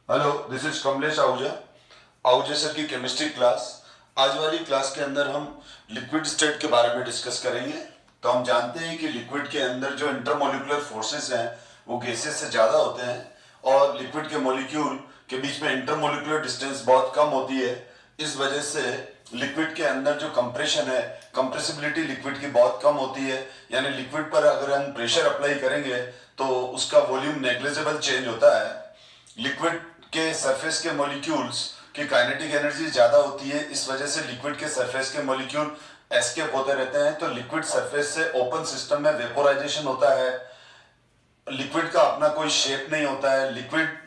Hello, this is Kamlesh Ahuja. Ahuja sir की chemistry class. आज वाली क्लास के अंदर हम लिक्विड स्टेट के बारे में डिस्कस करेंगे। तो हम जानते हैं कि लिक्विड के अंदर जो इंटरमोलिकुलर फोर्सेस हैं वो गैसेस से ज़्यादा होते हैं और लिक्विड के मॉलिक्यूल के बीच में इंटरमोलिकुलर डिस्टेंस बहुत कम होती है। इस वजह से लिक्विड के अंदर जो कंप्रेशन है, कंप्रेसिबिलिटी लिक्विड की बहुत कम होती है। यानी लिक्विड पर अगर हम प्रेशर अप्लाई करेंगे तो उसका वॉल्यूम नेग्लिजिबल चेंज होता है। लिक्विड के सरफेस के मॉलिक्यूल्स की काइनेटिक एनर्जी ज्यादा होती है, इस वजह से लिक्विड के सरफेस के मॉलिक्यूल एस्केप होते रहते हैं। तो लिक्विड सरफेस से ओपन सिस्टम में वेपोराइजेशन होता है। लिक्विड का अपना कोई शेप नहीं होता है। लिक्विड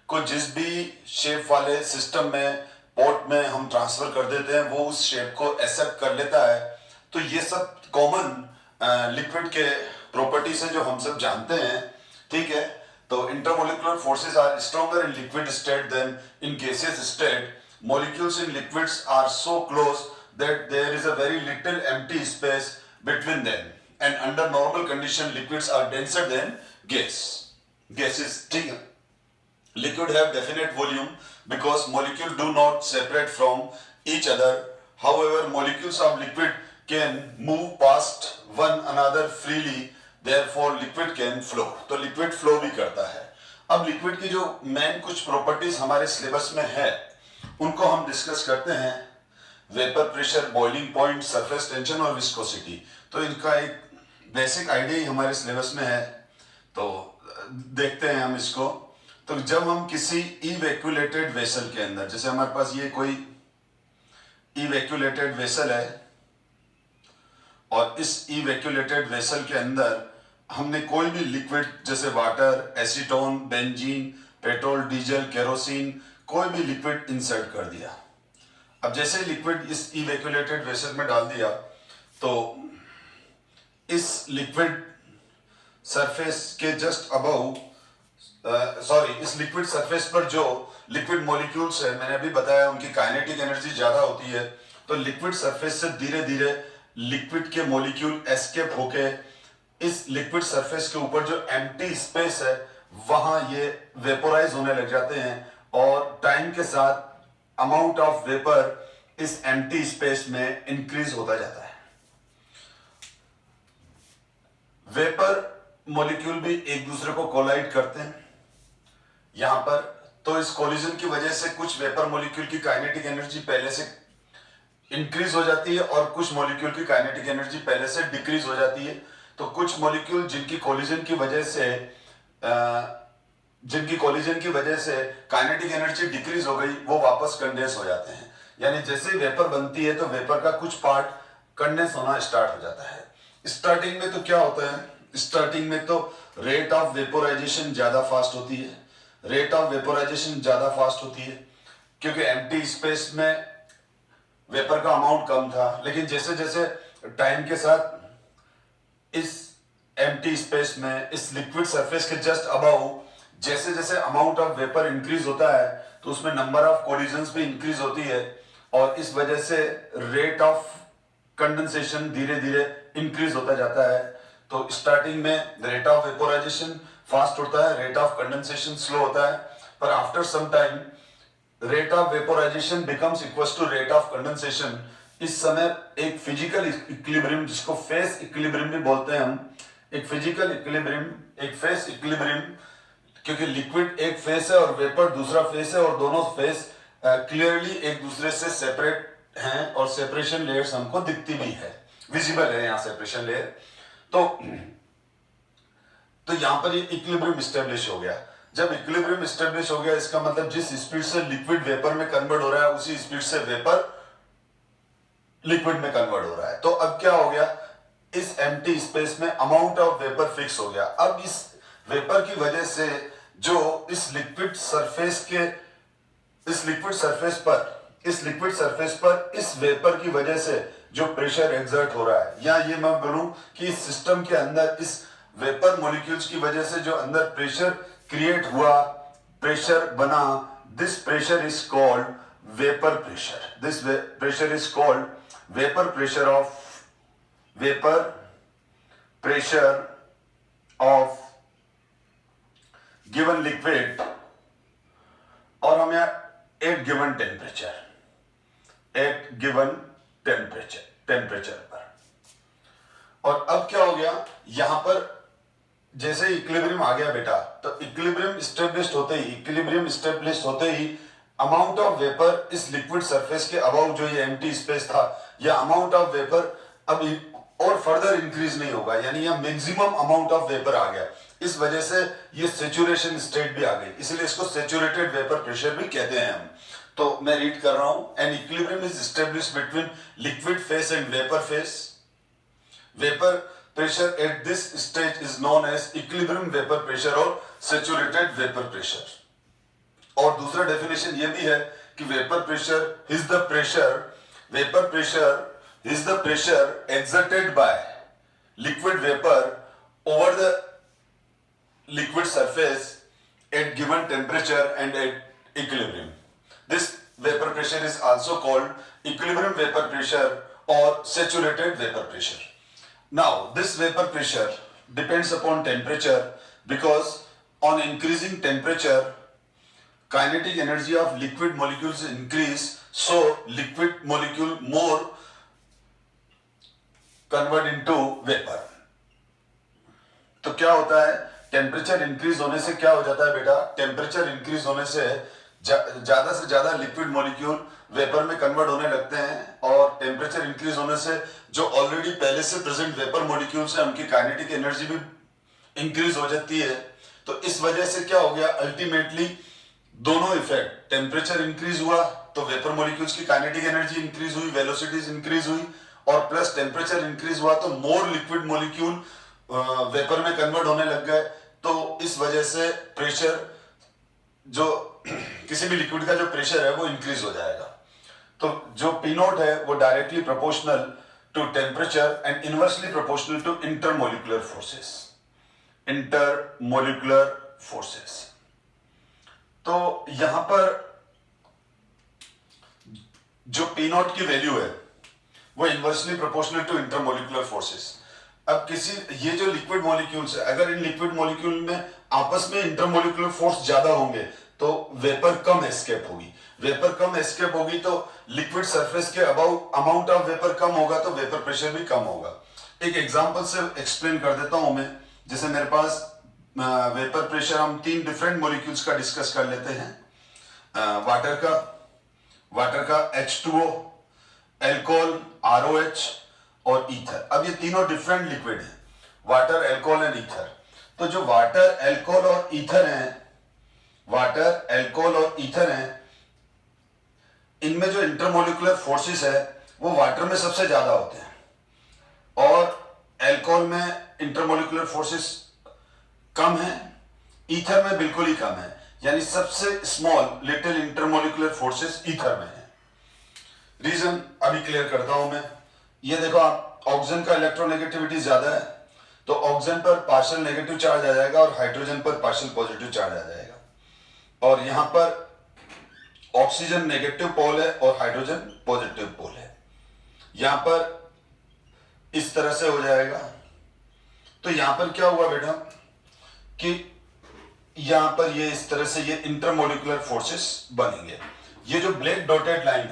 को जिस भी शेप वाले सिस्टम में, पोर्ट में हम ट्रांसफर कर देते हैं, वो उस शेप को एक्सेप्ट कर लेता है। तो ये सब कॉमन लिक्विड के प्रॉपर्टीज है जो हम सब जानते हैं। ठीक है, तो intermolecular forces are stronger in liquid state than in gaseous state. Molecules in liquids are so close that there is a very little empty space between them, and under normal condition liquids are denser than gases. ठीक है, liquid have definite volume because molecules do not separate from each other. However, molecules of liquid can move past one another freely, therefore liquid can flow. तो liquid flow भी करता है। अब liquid की जो main कुछ प्रॉपर्टीज हमारे syllabus में है उनको हम डिस्कस करते हैं। Vapour pressure, boiling point, surface tension और विस्कोसिटी। तो इनका एक बेसिक आइडिया ही हमारे सिलेबस में है, तो देखते हैं हम इसको। तो जब हम किसी इवैक्यूलेटेड वेसल के अंदर, जैसे हमारे पास ये कोई इवैक्यूलेटेड वेसल है और इस इवैक्यूलेटेड वेसल के अंदर हमने कोई भी लिक्विड जैसे water, acetone, benzene, petrol, diesel, kerosene, कोई भी लिक्विड इंसर्ट कर दिया। अब जैसे लिक्विड इस इवैक्यूलेटेड वेसल में डाल दिया तो इस लिक्विड सरफेस के जस्ट अबव, इस लिक्विड सरफेस पर जो लिक्विड मॉलिक्यूल्स है, मैंने अभी बताया उनकी काइनेटिक एनर्जी ज्यादा होती है। तो लिक्विड सरफेस से धीरे धीरे लिक्विड के मॉलिक्यूल एस्केप होके इस लिक्विड सरफेस के ऊपर जो एम्प्टी स्पेस है वहां ये वेपोराइज होने लग जाते हैं और टाइम के साथ अमाउंट ऑफ वेपर इस एम्प्टी स्पेस में इंक्रीज होता जाता है। वेपर मॉलिक्यूल भी एक दूसरे को कोलाइड करते हैं यहां पर। तो इस कोलिजन की वजह से कुछ वेपर मॉलिक्यूल की काइनेटिक एनर्जी पहले से इंक्रीज हो जाती है और कुछ मॉलिक्यूल की काइनेटिक एनर्जी पहले से डिक्रीज हो जाती है। तो कुछ मॉलिक्यूल जिनकी कोलिजन की वजह से काइनेटिक एनर्जी डिक्रीज हो गई, वो वापस कंडेंस हो जाते हैं। यानी जैसे ही वेपर बनती है तो वेपर का कुछ पार्ट कंडेंस होना स्टार्ट हो जाता है। स्टार्टिंग में तो क्या होता है, स्टार्टिंग में तो रेट ऑफ वेपोराइजेशन ज्यादा फास्ट होती है। रेट ऑफ वेपोराइजेशन ज्यादा फास्ट होती है क्योंकि एम्प्टी स्पेस में वेपर का अमाउंट कम था। लेकिन जैसे जैसे टाइम के साथ इस एम्प्टी स्पेस में, इस लिक्विड सरफेस के जस्ट अबव, जैसे जैसे अमाउंट ऑफ वेपर इंक्रीज होता है तो उसमें नंबर ऑफ कोलिजन्स भी इंक्रीज होती है और इस वजह से रेट ऑफ कंडेंसेशन धीरे धीरे इंक्रीज होता जाता है। तो स्टार्टिंग में रेट ऑफ वेपोराइजेशन फास्ट होता है, रेट ऑफ कंडेंसेशन स्लो होता है, पर after some time rate of vaporization becomes equal to rate of condensation. इस समय एक फिजिकल इक्विलिब्रियम, जिसको फेस इक्विलिब्रियम भी बोलते हैं हम, एक फिजिकल इक्विलिब्रियम, एक फेस इक्विलिब्रियम, क्योंकि लिक्विड एक फेस है और वेपर दूसरा फेस है और दोनों फेस क्लियरली एक दूसरे से सेपरेट हैं और सेपरेशन लेयर्स हमको दिखती भी है, विजिबल है यहाँ सेपरेशन लेयर। तो यहां पर ये इक्विलिब्रियम स्टेब्लिश हो गया। जब इक्विलिब्रियम स्टेब्लिश हो गया, इसका मतलब जिस स्पीड से लिक्विड वेपर में कन्वर्ट हो रहा है उसी स्पीड से वेपर लिक्विड में कन्वर्ट हो रहा है। तो अब क्या हो गया, इस एम्प्टी स्पेस में अमाउंट ऑफ वेपर फिक्स हो गया। अब इस वेपर की वजह से जो इस लिक्विड सरफेस पर इस वेपर की वजह से जो प्रेशर एग्जर्ट हो रहा है, या ये मैं बोलूं कि इस सिस्टम के अंदर इस वेपर मॉलिक्यूल्स की वजह से जो अंदर प्रेशर क्रिएट हुआ, प्रेशर बना, this pressure is called vapour pressure. This pressure is called vapour pressure of given liquid at given temperature पर। और अब क्या हो गया, यहां पर जैसे इक्विलिब्रियम आ गया बेटा, तो इक्विलिब्रियम स्टेब्लिश्ड होते ही अमाउंट ऑफ वेपर इस लिक्विड सरफेस के अबाउ जो ये एम्प्टी स्पेस था, या अमाउंट ऑफ वेपर अब और फर्दर इंक्रीज नहीं होगा, यानी यह मैक्सिमम अमाउंट ऑफ वेपर आ गया। इस वजह से ये सेचुरेशन स्टेट भी आ गई, इसलिए इसको सेचुरेटेड वेपर प्रेशर भी कहते हैं हम। तो मैं रीड कर रहा हूं, an equilibrium is established between liquid phase and vapour phase. Vapour pressure at this stage is known as equilibrium vapour pressure और सेचुरेटेड वेपर प्रेशर। और दूसरा डेफिनेशन यह भी है कि vapour pressure is the pressure exerted by liquid vapor over the liquid surface at given temperature and at equilibrium. This vapor pressure is also called equilibrium vapor pressure or saturated vapor pressure. Now, this vapor pressure depends upon temperature because on increasing temperature, kinetic energy of liquid molecules increase, so liquid molecule more convert into vapour. तो क्या होता है, temperature increase होने से क्या हो जाता है बेटा, टेम्परेचर इंक्रीज होने से ज्यादा से ज्यादा लिक्विड मॉलिक्यूल वेपर में कन्वर्ट होने लगते हैं, और टेम्परेचर इंक्रीज होने से जो ऑलरेडी पहले से प्रेजेंट वेपर मॉलिक्यूल्स हैं उनकी काइनेटिक एनर्जी भी इंक्रीज हो जाती है। तो इस वजह से क्या हो गया, अल्टीमेटली दोनों इफेक्ट, टेम्परेचर इंक्रीज हुआ तो वेपर मॉलिक्यूल्स की काइनेटिक एनर्जी इंक्रीज हुई, वेलोसिटीज इंक्रीज हुई, और प्लस टेम्परेचर इंक्रीज हुआ तो मोर लिक्विड मॉलिक्यूल वेपर में कन्वर्ट होने लग गए। तो इस वजह से प्रेशर, जो किसी भी लिक्विड का जो प्रेशर है वो इंक्रीज हो जाएगा। तो जो पी नॉट है वो directly proportional to temperature and inversely proportional to intermolecular forces. तो यहां पर जो पी नॉट की वैल्यू है वो inversely proportional to intermolecular forces. अब ये जो लिक्विड मॉलिक्यूल्स है, अगर इन लिक्विड मॉलिक्यूल में आपस में इंटरमोलिकुलर फोर्स ज्यादा होंगे तो वेपर कम एस्केप होगी, तो लिक्विड सरफेस के अबाउ अमाउंट ऑफ वेपर कम होगा तो वेपर प्रेशर भी कम होगा। एक एग्जांपल से एक्सप्लेन कर देता हूं मैं। जैसे मेरे पास वेपर प्रेशर, हम 3 डिफरेंट मॉलिक्यूल्स का डिस्कस कर लेते हैं। वाटर का H2O, एल्कोहल ROH और ईथर। अब ये तीनों डिफरेंट लिक्विड हैं, वाटर, एल्कोहल एंड ईथर। तो जो वाटर, एल्कोहल और ईथर हैं, इनमें जो इंटरमोलिकुलर फोर्सेस है वो वाटर में सबसे ज्यादा होते हैं, और एल्कोहल में इंटरमोलिकुलर फोर्सेस कम है, ईथर में बिल्कुल ही कम है, यानी सबसे small little intermolecular forces ether में है। रीजन अभी क्लियर करता हूं मैं। ये देखो, आप ऑक्सीजन का इलेक्ट्रोनेगेटिविटी ज्यादा है, तो ऑक्सीजन पर पार्शियल नेगेटिव चार्ज आ जाएगा और हाइड्रोजन पर पार्शियल पॉजिटिव चार्ज आ जाएगा। और यहां पर ऑक्सीजन नेगेटिव पोल है और हाइड्रोजन पॉजिटिव पोल है। यहां पर इस तरह से हो जाएगा। तो यहां पर क्या हुआ बेटा कि यहां पर ये इस तरह से ये इंटरमोलिकुलर फोर्सेस बनेंगे। ये जो ब्लैक डॉटेड लाइन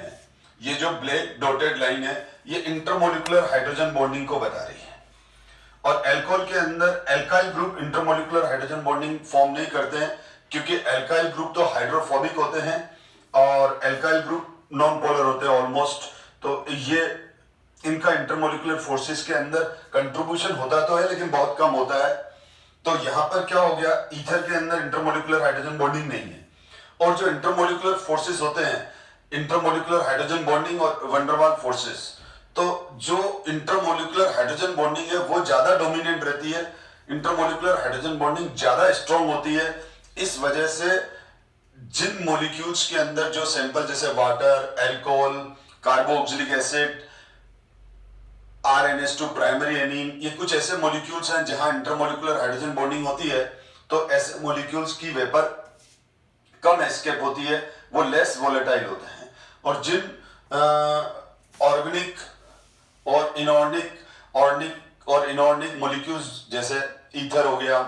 है, ये इंटरमोलिकुलर हाइड्रोजन बॉन्डिंग को बता रही है। और एल्कोहल के अंदर alkyl group intermolecular hydrogen bonding form नहीं करते हैं, क्योंकि एल्काइल ग्रुप तो हाइड्रोफोबिक होते हैं और एल्काइल ग्रुप नॉन पोलर होते हैं ऑलमोस्ट। तो ये इनका इंटरमोलिकुलर फोर्सेस के अंदर कंट्रीब्यूशन होता तो है लेकिन बहुत कम होता है। तो यहां पर क्या हो गया, ईथर के अंदर इंटरमोलिकुलर हाइड्रोजन बॉन्डिंग नहीं है। और जो इंटरमोलिकुलर फोर्सेस होते हैं, इंटरमोलिकुलर हाइड्रोजन बॉन्डिंग और वैन डर वाल्स फोर्सेस, तो जो इंटरमोलिकुलर हाइड्रोजन बॉन्डिंग है वो ज्यादा डोमिनेंट रहती है, इंटरमोलिकुलर हाइड्रोजन बॉन्डिंग ज्यादा स्ट्रॉन्ग होती है। इस वजह से जिन मॉलिक्यूल्स के अंदर जो सैंपल जैसे water, alcohol, carboxylic acid, RNS2 primary amine, ये कुछ ऐसे मॉलिक्यूल्स हैं जहां इंटरमोलिकुलर हाइड्रोजन बॉन्डिंग होती है, तो ऐसे मॉलिक्यूल्स की वेपर कम एस्केप होती है, वो लेस वोलेटाइल होते हैं। और जिन ऑर्गेनिक और इनऑर्गेनिक मॉलिक्यूल्स जैसे ईथर हो गया,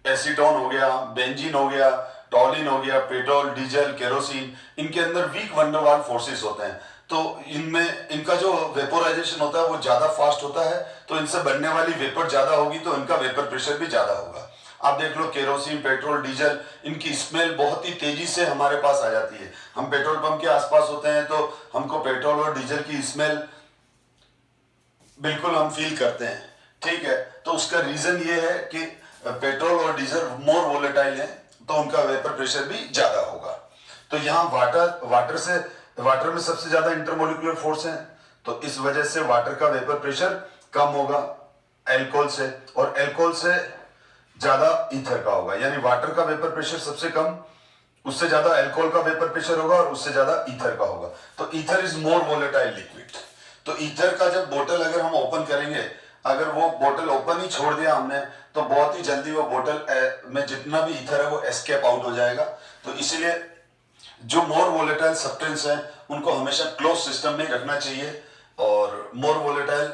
एसीटोन हो गया, बेंजीन हो गया, टॉलिन हो गया, पेट्रोल, डीजल, केरोसिन, इनके अंदर वीक वंडरवाल फोर्सेस होते हैं। तो इनमें इनका जो वेपोराइजेशन होता है वो ज्यादा फास्ट होता है, तो इनसे बनने वाली वेपर ज्यादा होगी, तो इनका वेपर प्रेशर भी ज्यादा होगा। आप देख लो केरोसिन, पेट्रोल, डीजल, इनकी स्मेल बहुत ही तेजी से हमारे पास आ जाती है। हम पेट्रोल पंप के आसपास होते हैं तो हमको पेट्रोल और डीजल की स्मेल बिल्कुल हम फील करते हैं, ठीक है। तो उसका रीजन ये है कि पेट्रोल और डीजल मोर वोलेटाइल है, तो उनका वेपर प्रेशर भी ज्यादा होगा। तो यहाँ वाटर में सबसे ज्यादा इंटरमोलिकुलर फोर्स है, तो इस वजह से वाटर का वेपर प्रेशर कम होगा एल्कोहल से, और एल्कोहल से ज्यादा ईथर का होगा। यानी वाटर का वेपर प्रेशर सबसे कम, उससे ज्यादा अल्कोहल का वेपर प्रेशर होगा और उससे ज्यादा ईथर का होगा। तो ether is more volatile liquid. तो ईथर का जब बोतल अगर हम ओपन करेंगे, अगर वो बोतल ओपन ही छोड़ दिया हमने, तो बहुत ही जल्दी वो बोतल में जितना भी ईथर है वो एस्केप आउट हो जाएगा। तो इसीलिए जो मोर वोलेटाइल सब्सटेंस है उनको हमेशा क्लोज सिस्टम में रखना चाहिए, और मोर वोलेटाइल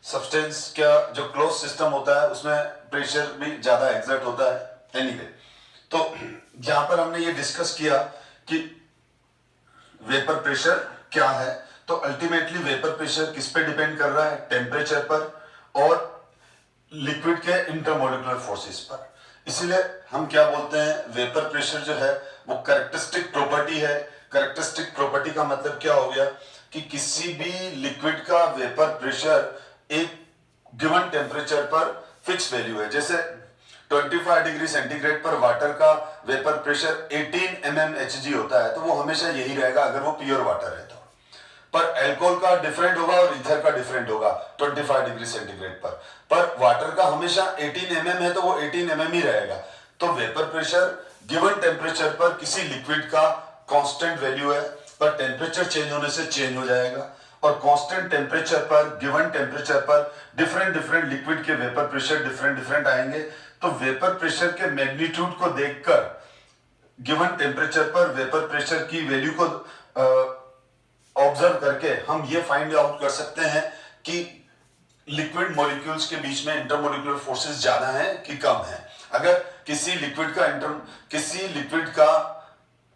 सब्सटेंस का जो क्लोज सिस्टम होता है उसमें प्रेशर भी ज्यादा एग्जर्ट होता है। एनीवे, तो यहां पर हमने ये डिस्कस किया कि वेपर प्रेशर क्या है। तो अल्टीमेटली वेपर प्रेशर किस पे डिपेंड कर रहा है? टेम्परेचर पर और लिक्विड के इंटरमोलिकुलर फोर्सेस पर। इसीलिए हम क्या बोलते हैं, वेपर प्रेशर जो है वो कैरेक्टरिस्टिक प्रॉपर्टी है। कैरेक्टरिस्टिक प्रॉपर्टी का मतलब क्या हो गया कि किसी भी लिक्विड का वेपर प्रेशर एक गिवन टेम्परेचर पर फिक्स वैल्यू है। जैसे 25 डिग्री सेंटीग्रेड पर वाटर का वेपर प्रेशर 18 mmHg होता है, तो वो हमेशा यही रहेगा अगर वो प्योर वाटर है तो। पर अल्कोहल का डिफरेंट होगा और ईथर का डिफरेंट होगा 25 डिग्री सेंटीग्रेड पर वाटर का हमेशा 18 mm है तो वो 18 mm ही रहेगा। तो वेपर प्रेशर गिवन टेम्परेचर पर किसी लिक्विड का कांस्टेंट वैल्यू है, पर टेम्परेचर चेंज होने से चेंज हो जाएगा, और कांस्टेंट टेम्परेचर पर गिवन टेम्परेचर पर डिफरेंट लिक्विड के वेपर प्रेशर डिफरेंट आएंगे। तो वेपर प्रेशर के मैग्नीट्यूड को देखकर गिवन टेम्परेचर पर वेपर प्रेशर की वैल्यू को ऑब्जर्व करके हम ये फाइंड आउट कर सकते हैं कि लिक्विड मॉलिक्यूल्स के बीच में इंटरमोलिकुलर फोर्सेस ज्यादा हैं कि कम हैं। अगर किसी लिक्विड का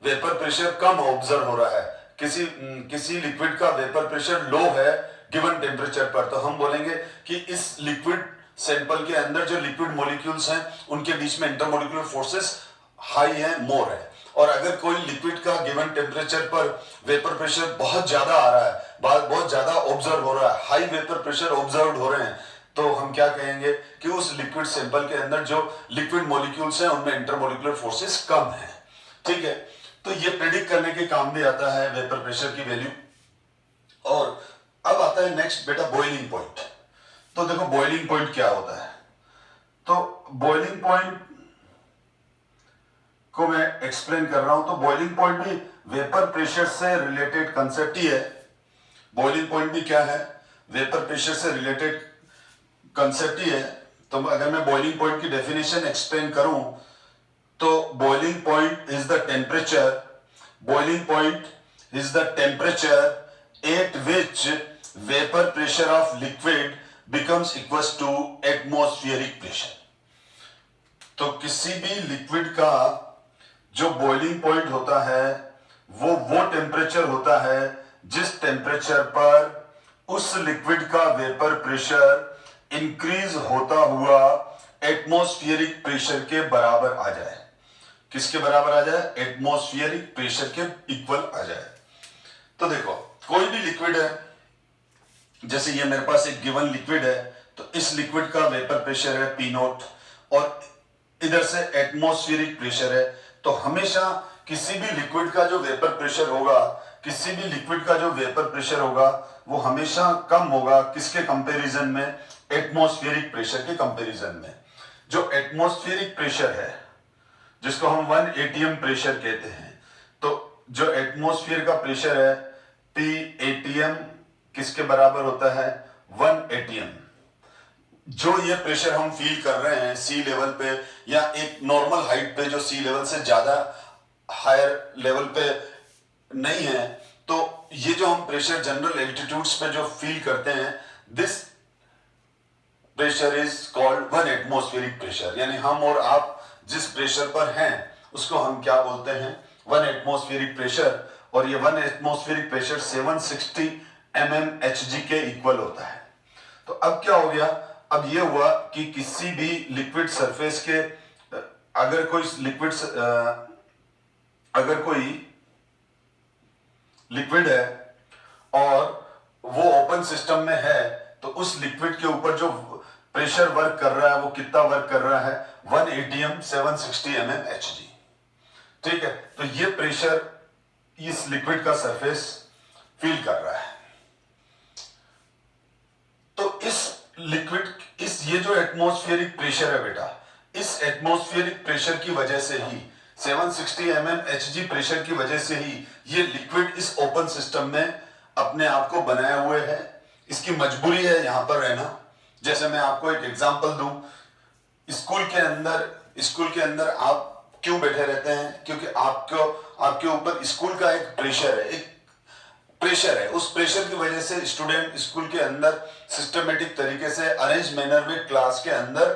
वेपर प्रेशर कम ऑब्जर्व हो रहा है, किसी लिक्विड का वेपर प्रेशर लो है गिवन टेम्परेचर पर, तो हम बोलेंगे कि इस लिक्विड सैंपल के अंदर जो लिक्विड मॉलिक्यूल्स हैं उनके बीच में इंटरमोलिकुलर फोर्सेस हाई है, मोर है। और अगर कोई लिक्विड का गिवन टेम्परेचर पर वेपर प्रेशर बहुत ज्यादा आ रहा है, बहुत ज्यादा ऑब्जर्व हो रहा है, हाई वेपर प्रेशर ऑब्जर्व हो रहे हैं, तो हम क्या कहेंगे कि उस लिक्विड सैंपल के अंदर जो लिक्विड मॉलिक्यूल्स हैं उनमें इंटरमोलिकुलर फोर्सेस कम है, ठीक है। तो ये प्रेडिक्ट करने के काम भी आता है वेपर प्रेशर की वैल्यू। और अब आता है नेक्स्ट बेटा बॉइलिंग पॉइंट। तो देखो बॉइलिंग पॉइंट क्या होता है। तो बॉइलिंग पॉइंट को मैं एक्सप्लेन कर रहा हूं। तो बॉइलिंग पॉइंट भी वेपर प्रेशर से रिलेटेड कंसेप्ट ही है। बॉइलिंग पॉइंट भी क्या है? वेपर प्रेशर से रिलेटेड कंसेप्ट ही है। तो अगर मैं बॉइलिंग पॉइंट की डेफिनेशन एक्सप्लेन करूं तो boiling point is the temperature at which vapour pressure of liquid becomes equal to atmospheric pressure. तो किसी भी लिक्विड का जो बॉइलिंग पॉइंट होता है वो टेम्परेचर होता है जिस टेम्परेचर पर उस लिक्विड का वेपर प्रेशर इंक्रीज होता हुआ एटमॉस्फेरिक प्रेशर के बराबर आ जाए। किसके बराबर आ जाए? एटमॉस्फेरिक प्रेशर के इक्वल आ जाए। तो देखो कोई भी लिक्विड है, जैसे ये मेरे पास एक गिवन लिक्विड है, तो इस लिक्विड का वेपर प्रेशर है P0 और इधर से एटमॉस्फेरिक प्रेशर है। तो हमेशा किसी भी लिक्विड का जो वेपर प्रेशर होगा वो हमेशा कम होगा किसके कंपैरिजन में? एटमॉस्फेरिक प्रेशर के कंपैरिजन में। जो एटमॉस्फेरिक प्रेशर है जिसको हम 1 atm प्रेशर कहते हैं, तो जो एटमॉस्फेयर का प्रेशर है P atm किसके बराबर होता है? 1 atm। जो ये प्रेशर हम फील कर रहे हैं सी लेवल पे या एक नॉर्मल हाइट पे जो सी लेवल से ज्यादा हायर लेवल पे नहीं है, तो ये जो हम प्रेशर जनरल एल्टीट्यूड्स पे जो फील करते हैं, this pressure is called 1 atmospheric pressure. यानी हम और आप जिस प्रेशर पर हैं उसको हम क्या बोलते हैं, 1 एटमॉस्फेरिक प्रेशर, और ये 1 एटमॉस्फेरिक प्रेशर 760 mmHg के इक्वल होता है। तो अब क्या हो गया, अब ये हुआ कि किसी भी लिक्विड सरफेस के अगर कोई लिक्विड है और वो ओपन सिस्टम में है, तो उस लिक्विड के ऊपर जो प्रेशर वर्क कर रहा है वो कितना वर्क कर रहा है, 1 atm 760 mmHg। ठीक है, तो ये प्रेशर इस लिक्विड का सरफेस फील कर रहा है। तो ये जो एटमॉस्फेरिक प्रेशर है बेटा, इस एटमॉस्फेरिक प्रेशर की वजह से ही 760 mmHg प्रेशर की वजह से ही ये लिक्विड इस ओपन सिस्टम में अपने आप को बनाए हुए है। इसकी मजबूरी है यहां पर रहना। जैसे मैं आपको एक एग्जांपल दूं, स्कूल के अंदर आप क्यों बैठे रहते हैं, क्योंकि आपके ऊपर स्कूल का एक प्रेशर है, उस प्रेशर की वजह से स्टूडेंट स्कूल के अंदर सिस्टमेटिक तरीके से अरेंज मैनर में क्लास के अंदर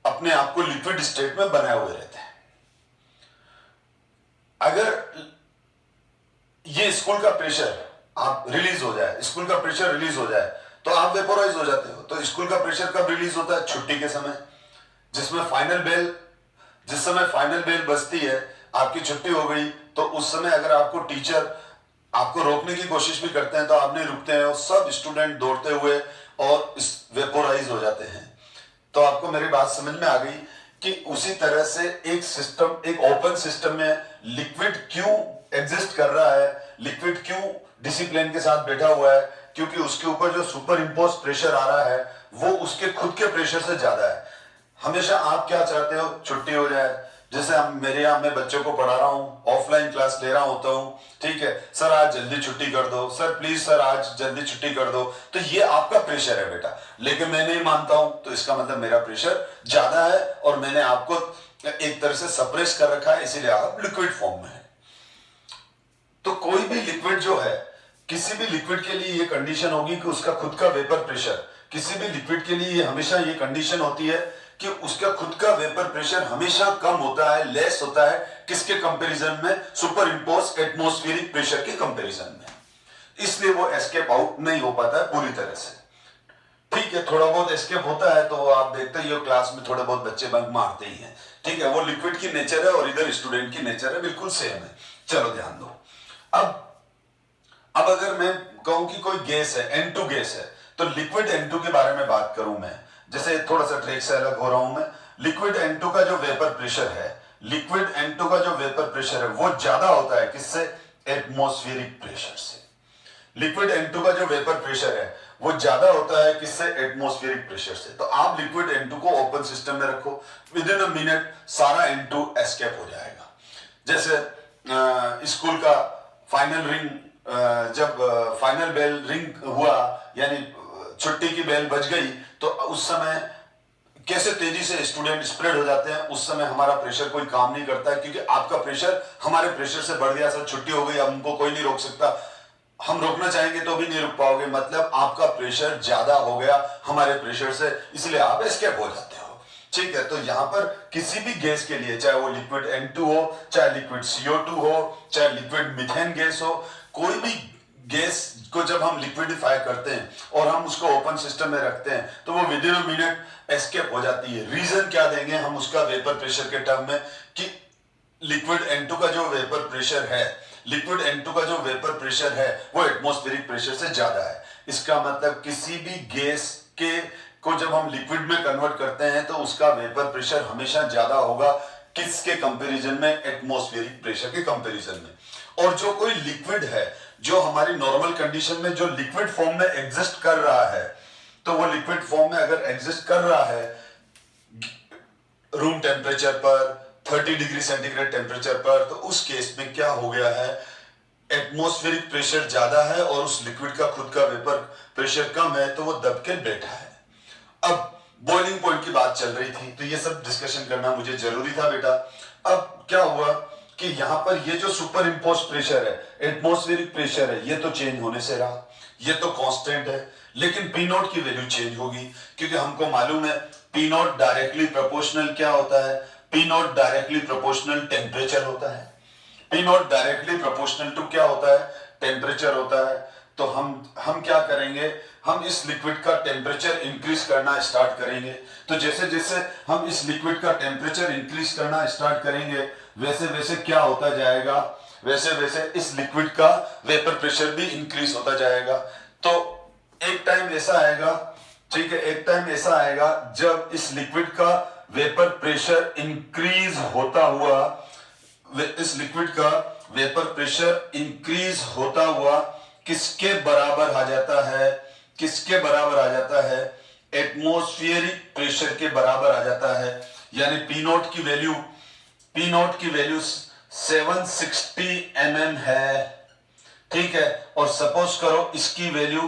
अपने आप को लिक्विड स्टेट में बनाए हुए रहते हैं। अगर ये स्कूल का प्रेशर रिलीज हो जाए तो आप वेपोराइज हो जाते हो। तो स्कूल का प्रेशर कब रिलीज होता है, छुट्टी के समय, जिस समय फाइनल बेल बजती है, आपकी छुट्टी हो गई, तो उस समय अगर आपको टीचर आपको रोकने की कोशिश भी करते हैं तो आप नहीं रुकते हैं, और सब स्टूडेंट दौड़ते हुए और वेपोराइज हो जाते हैं। तो आपको मेरी बात समझ में आ गई कि उसी तरह से एक ओपन सिस्टम में लिक्विड क्यों एग्जिस्ट कर रहा है, लिक्विड क्यों डिसिप्लिन के साथ बैठा हुआ है, क्योंकि उसके ऊपर जो सुपर इम्पोज प्रेशर आ रहा है वो उसके खुद के प्रेशर से ज्यादा है। हमेशा आप क्या चाहते हो, छुट्टी हो जाए। जैसे मेरे यहाँ मैं बच्चों को पढ़ा रहा हूँ, ऑफलाइन क्लास ले रहा होता हूँ, ठीक है, सर आज जल्दी छुट्टी कर दो, सर प्लीज सर आज जल्दी छुट्टी कर दो, तो ये आपका प्रेशर है बेटा। लेकिन मैं नहीं मानता हूं, तो इसका मतलब मेरा प्रेशर ज्यादा है और मैंने आपको एक तरह से सप्रेस कर रखा है, इसीलिए आप लिक्विड फॉर्म में है। तो कोई भी लिक्विड जो है, किसी भी लिक्विड के लिए ये कंडीशन होगी कि उसका खुद का वेपर प्रेशर, किसी भी लिक्विड के लिए हमेशा ये कंडीशन होती है कि उसका खुद का वेपर प्रेशर हमेशा कम होता है, लेस होता है, किसके कंपैरिजन में, सुपर इम्पोज एटमॉस्फेरिक प्रेशर के कंपैरिजन में। इसलिए वो एस्केप आउट नहीं हो पाता है पूरी तरह से। ठीक है, थोड़ा बहुत एस्केप होता है, तो आप देखते ही हो क्लास में थोड़े बहुत बच्चे बंक मारते ही हैं। ठीक है, वो लिक्विड की नेचर है और इधर स्टूडेंट की नेचर है, बिल्कुल सेम है। चलो ध्यान दो। अब अगर मैं कहूं कि कोई गैस है, N2 गैस है, तो लिक्विड N2 के बारे में बात करूं मैं, जैसे थोड़ा सा ट्रैक से अलग हो रहा हूं मैं। लिक्विड N2 का जो वेपर प्रेशर है, वो ज्यादा होता है किससे, एटमॉस्फेरिक प्रेशर से। लिक्विड N2 का जो वेपर प्रेशर है वो ज्यादा होता है किससे, एटमॉस्फेरिक प्रेशर से। तो आप लिक्विड N2 को ओपन सिस्टम में रखो, विद इन अ मिनट सारा N2 एस्केप हो जाएगा। जैसे स्कूल का फाइनल रिंग, जब फाइनल बेल रिंग हुआ, यानी छुट्टी की बेल बज गई, तो उस समय कैसे तेजी से स्टूडेंट स्प्रेड हो जाते हैं। उस समय हमारा प्रेशर कोई काम नहीं करता है, क्योंकि आपका प्रेशर हमारे प्रेशर से बढ़ गया। सर छुट्टी हो गई, हमको कोई नहीं रोक सकता, हम रोकना चाहेंगे तो भी नहीं रुक पाओगे, मतलब आपका प्रेशर ज्यादा हो गया हमारे प्रेशर से, इसलिए आप एस्केप हो जाते हो। ठीक है, तो यहां पर किसी भी गैस के लिए, चाहे वो लिक्विड N2 हो, चाहे लिक्विड CO2 हो, चाहे लिक्विड मीथेन गैस हो, कोई भी गैस को जब हम लिक्विडिफाई करते हैं और हम उसको ओपन सिस्टम में रखते हैं, तो वो with in a minute escape हो जाती है। रीजन क्या देंगे हम उसका वेपर प्रेशर के टर्म में, कि लिक्विड N2 का जो वेपर प्रेशर है वो एटमॉस्फेरिक प्रेशर से ज्यादा है। इसका मतलब किसी भी गैस को जब हम लिक्विड में कन्वर्ट करते हैं तो उसका वेपर प्रेशर हमेशा ज्यादा होगा, किसके कंपैरिजन में, एटमॉस्फेरिक प्रेशर के कंपैरिजन में। और जो कोई लिक्विड है जो हमारी नॉर्मल कंडीशन में जो लिक्विड फॉर्म में एग्जिस्ट कर रहा है, तो वो लिक्विड फॉर्म में अगर एग्जिस्ट कर रहा है रूम टेम्परेचर पर, 30 डिग्री सेंटीग्रेड टेम्परेचर पर, तो उस केस में क्या हो गया है, एटमॉस्फेरिक प्रेशर ज्यादा है और उस लिक्विड का खुद का वेपर प्रेशर कम है, तो वो दब के बैठा है। अब बॉइलिंग पॉइंट की बात चल रही थी, तो ये सब डिस्कशन करना मुझे जरूरी था बेटा। अब क्या हुआ कि यहां पर ये जो सुपर इम्पोज प्रेशर है, एटमॉस्फेरिक प्रेशर है, ये तो चेंज होने से रहा, ये तो कांस्टेंट है, लेकिन पी नॉट की वैल्यू चेंज होगी, क्योंकि हमको मालूम है पी नॉट डायरेक्टली प्रोपोर्शनल क्या होता है, P naught directly proportional temperature होता है। P naught directly proportional to क्या होता है? टेम्परेचर होता है। तो हम क्या करेंगे, हम इस लिक्विड का टेम्परेचर इंक्रीज करना स्टार्ट करेंगे। तो जैसे जैसे हम इस लिक्विड का टेम्परेचर इंक्रीज करना स्टार्ट करेंगे वैसे वैसे क्या होता जाएगा, वैसे वैसे इस लिक्विड का वेपर प्रेशर भी इंक्रीज होता जाएगा। तो एक टाइम ऐसा आएगा, ठीक है, एक टाइम ऐसा आएगा जब इस लिक्विड का वेपर प्रेशर इंक्रीज होता हुआ, इस लिक्विड का वेपर प्रेशर इंक्रीज होता हुआ किसके बराबर आ जाता है? किसके बराबर आ जाता है? एटमॉस्फेरिक प्रेशर के बराबर आ जाता है। यानी पी नॉट की वैल्यू 760 mm है, ठीक है, और सपोज करो इसकी वैल्यू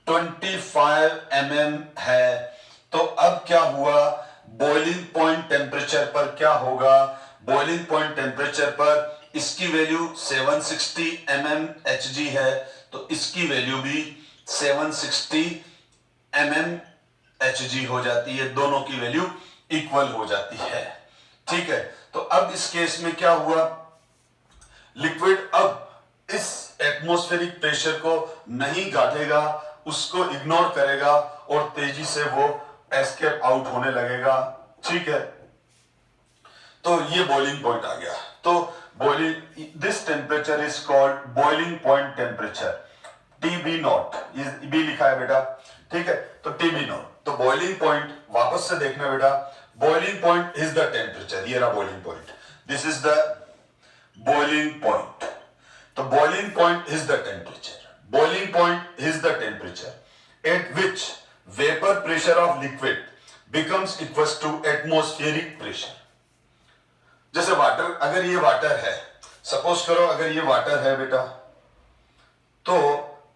25 mm है। तो अब क्या हुआ, बॉइलिंग पॉइंट टेम्परेचर पर क्या होगा? बॉइलिंग पॉइंट टेम्परेचर पर इसकी वैल्यू 760 mmHg है, तो इसकी वैल्यू भी 760 mmHg हो जाती है। दोनों की वैल्यू इक्वल हो जाती है, ठीक है। तो अब इस केस में क्या हुआ, लिक्विड अब इस एटमॉस्फेरिक प्रेशर को नहीं गाठेगा, उसको इग्नोर करेगा और तेजी से वो एस्केप आउट होने लगेगा, ठीक है। तो ये बॉइलिंग पॉइंट आ गया। तो boiling, this temperature is called boiling point temperature, TB naught, B लिखा है बेटा, ठीक है। तो टीबी नॉट, तो बॉइलिंग पॉइंट वापस से देखना बेटा, boiling point is the temperature, ये रहा boiling point, this is the boiling point. तो boiling point is the temperature, boiling point is the temperature at which vapour pressure of liquid becomes equal to atmospheric pressure. जैसे water, अगर ये water है, suppose करो अगर ये water है बेटा, तो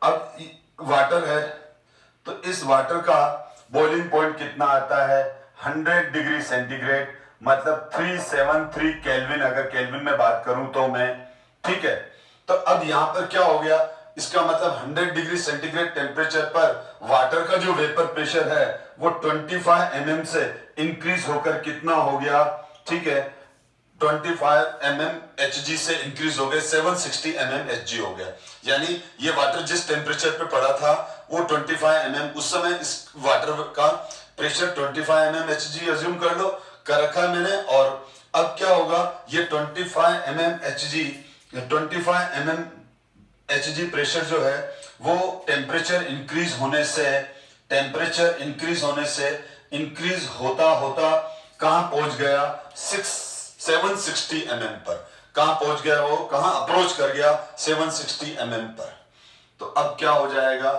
अब वाटर है, तो इस वाटर का बॉइलिंग पॉइंट कितना आता है? 100 डिग्री सेंटीग्रेड, मतलब 373 केल्विन, अगर केल्विन में बात करूं तो मैं, ठीक है। तो अब यहां पर क्या हो गया, इसका मतलब 100 डिग्री सेंटीग्रेड टेम्परेचर पर वाटर का जो वेपर प्रेशर है वो 25 mm से इंक्रीज होकर कितना हो गया, ठीक है, 25 mmHg से इंक्रीज हो गए 760 mmHg हो गया। यानी ये वाटर जिस टेम्परेचर पे पड़ा था वो 25 mm, उस समय इस वाटर का प्रेशर 25 mmHg अज्यूम कर लो, कर रखा है मैंने। और अब क्या होगा, ये 25 mmHg प्रेशर जो है वो टेम्परेचर इंक्रीज होने से इंक्रीज होता होता कहां पहुंच गया, 760 mm पर। कहां पहुंच गया वो, कहां अप्रोच कर गया, 760 mm पर। तो अब क्या हो जाएगा,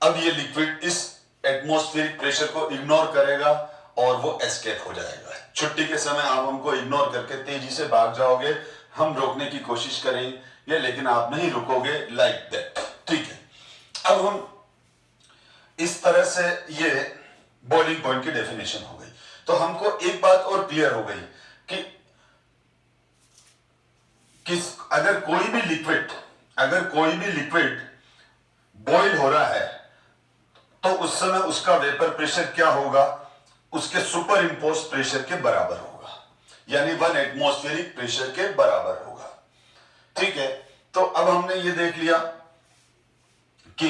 अब ये लिक्विड इस एटमॉस्फेरिक प्रेशर को इग्नोर करेगा और वो एस्केप हो जाएगा। छुट्टी के समय आप हमको इग्नोर करके तेजी से भाग जाओगे, हम रोकने की कोशिश करेंगे लेकिन आप नहीं रुकोगे, लाइक दैट, ठीक है। अब हम इस तरह से ये बॉइलिंग पॉइंट की डेफिनेशन हो गई। तो हमको एक बात और क्लियर हो गई कि अगर कोई भी लिक्विड बॉइल हो रहा है तो उस समय उसका वेपर प्रेशर क्या होगा, उसके सुपर इंपोज प्रेशर के बराबर होगा, यानी 1 एटमॉस्फेरिक प्रेशर के बराबर होगा, ठीक है। तो अब हमने ये देख लिया कि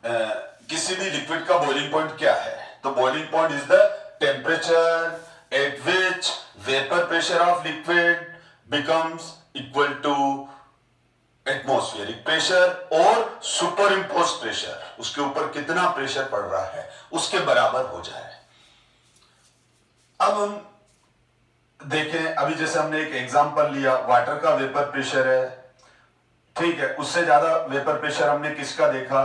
किसी भी लिक्विड का बॉइलिंग पॉइंट क्या है। तो boiling point is the temperature at which vapour pressure of liquid becomes equal to atmospheric pressure और सुपर इंपोज प्रेशर, उसके ऊपर कितना प्रेशर पड़ रहा है उसके बराबर हो जाए। अब हम देखें, अभी जैसे हमने एक एग्जांपल लिया, वाटर का वेपर प्रेशर है, ठीक है, उससे ज्यादा वेपर प्रेशर हमने किसका देखा,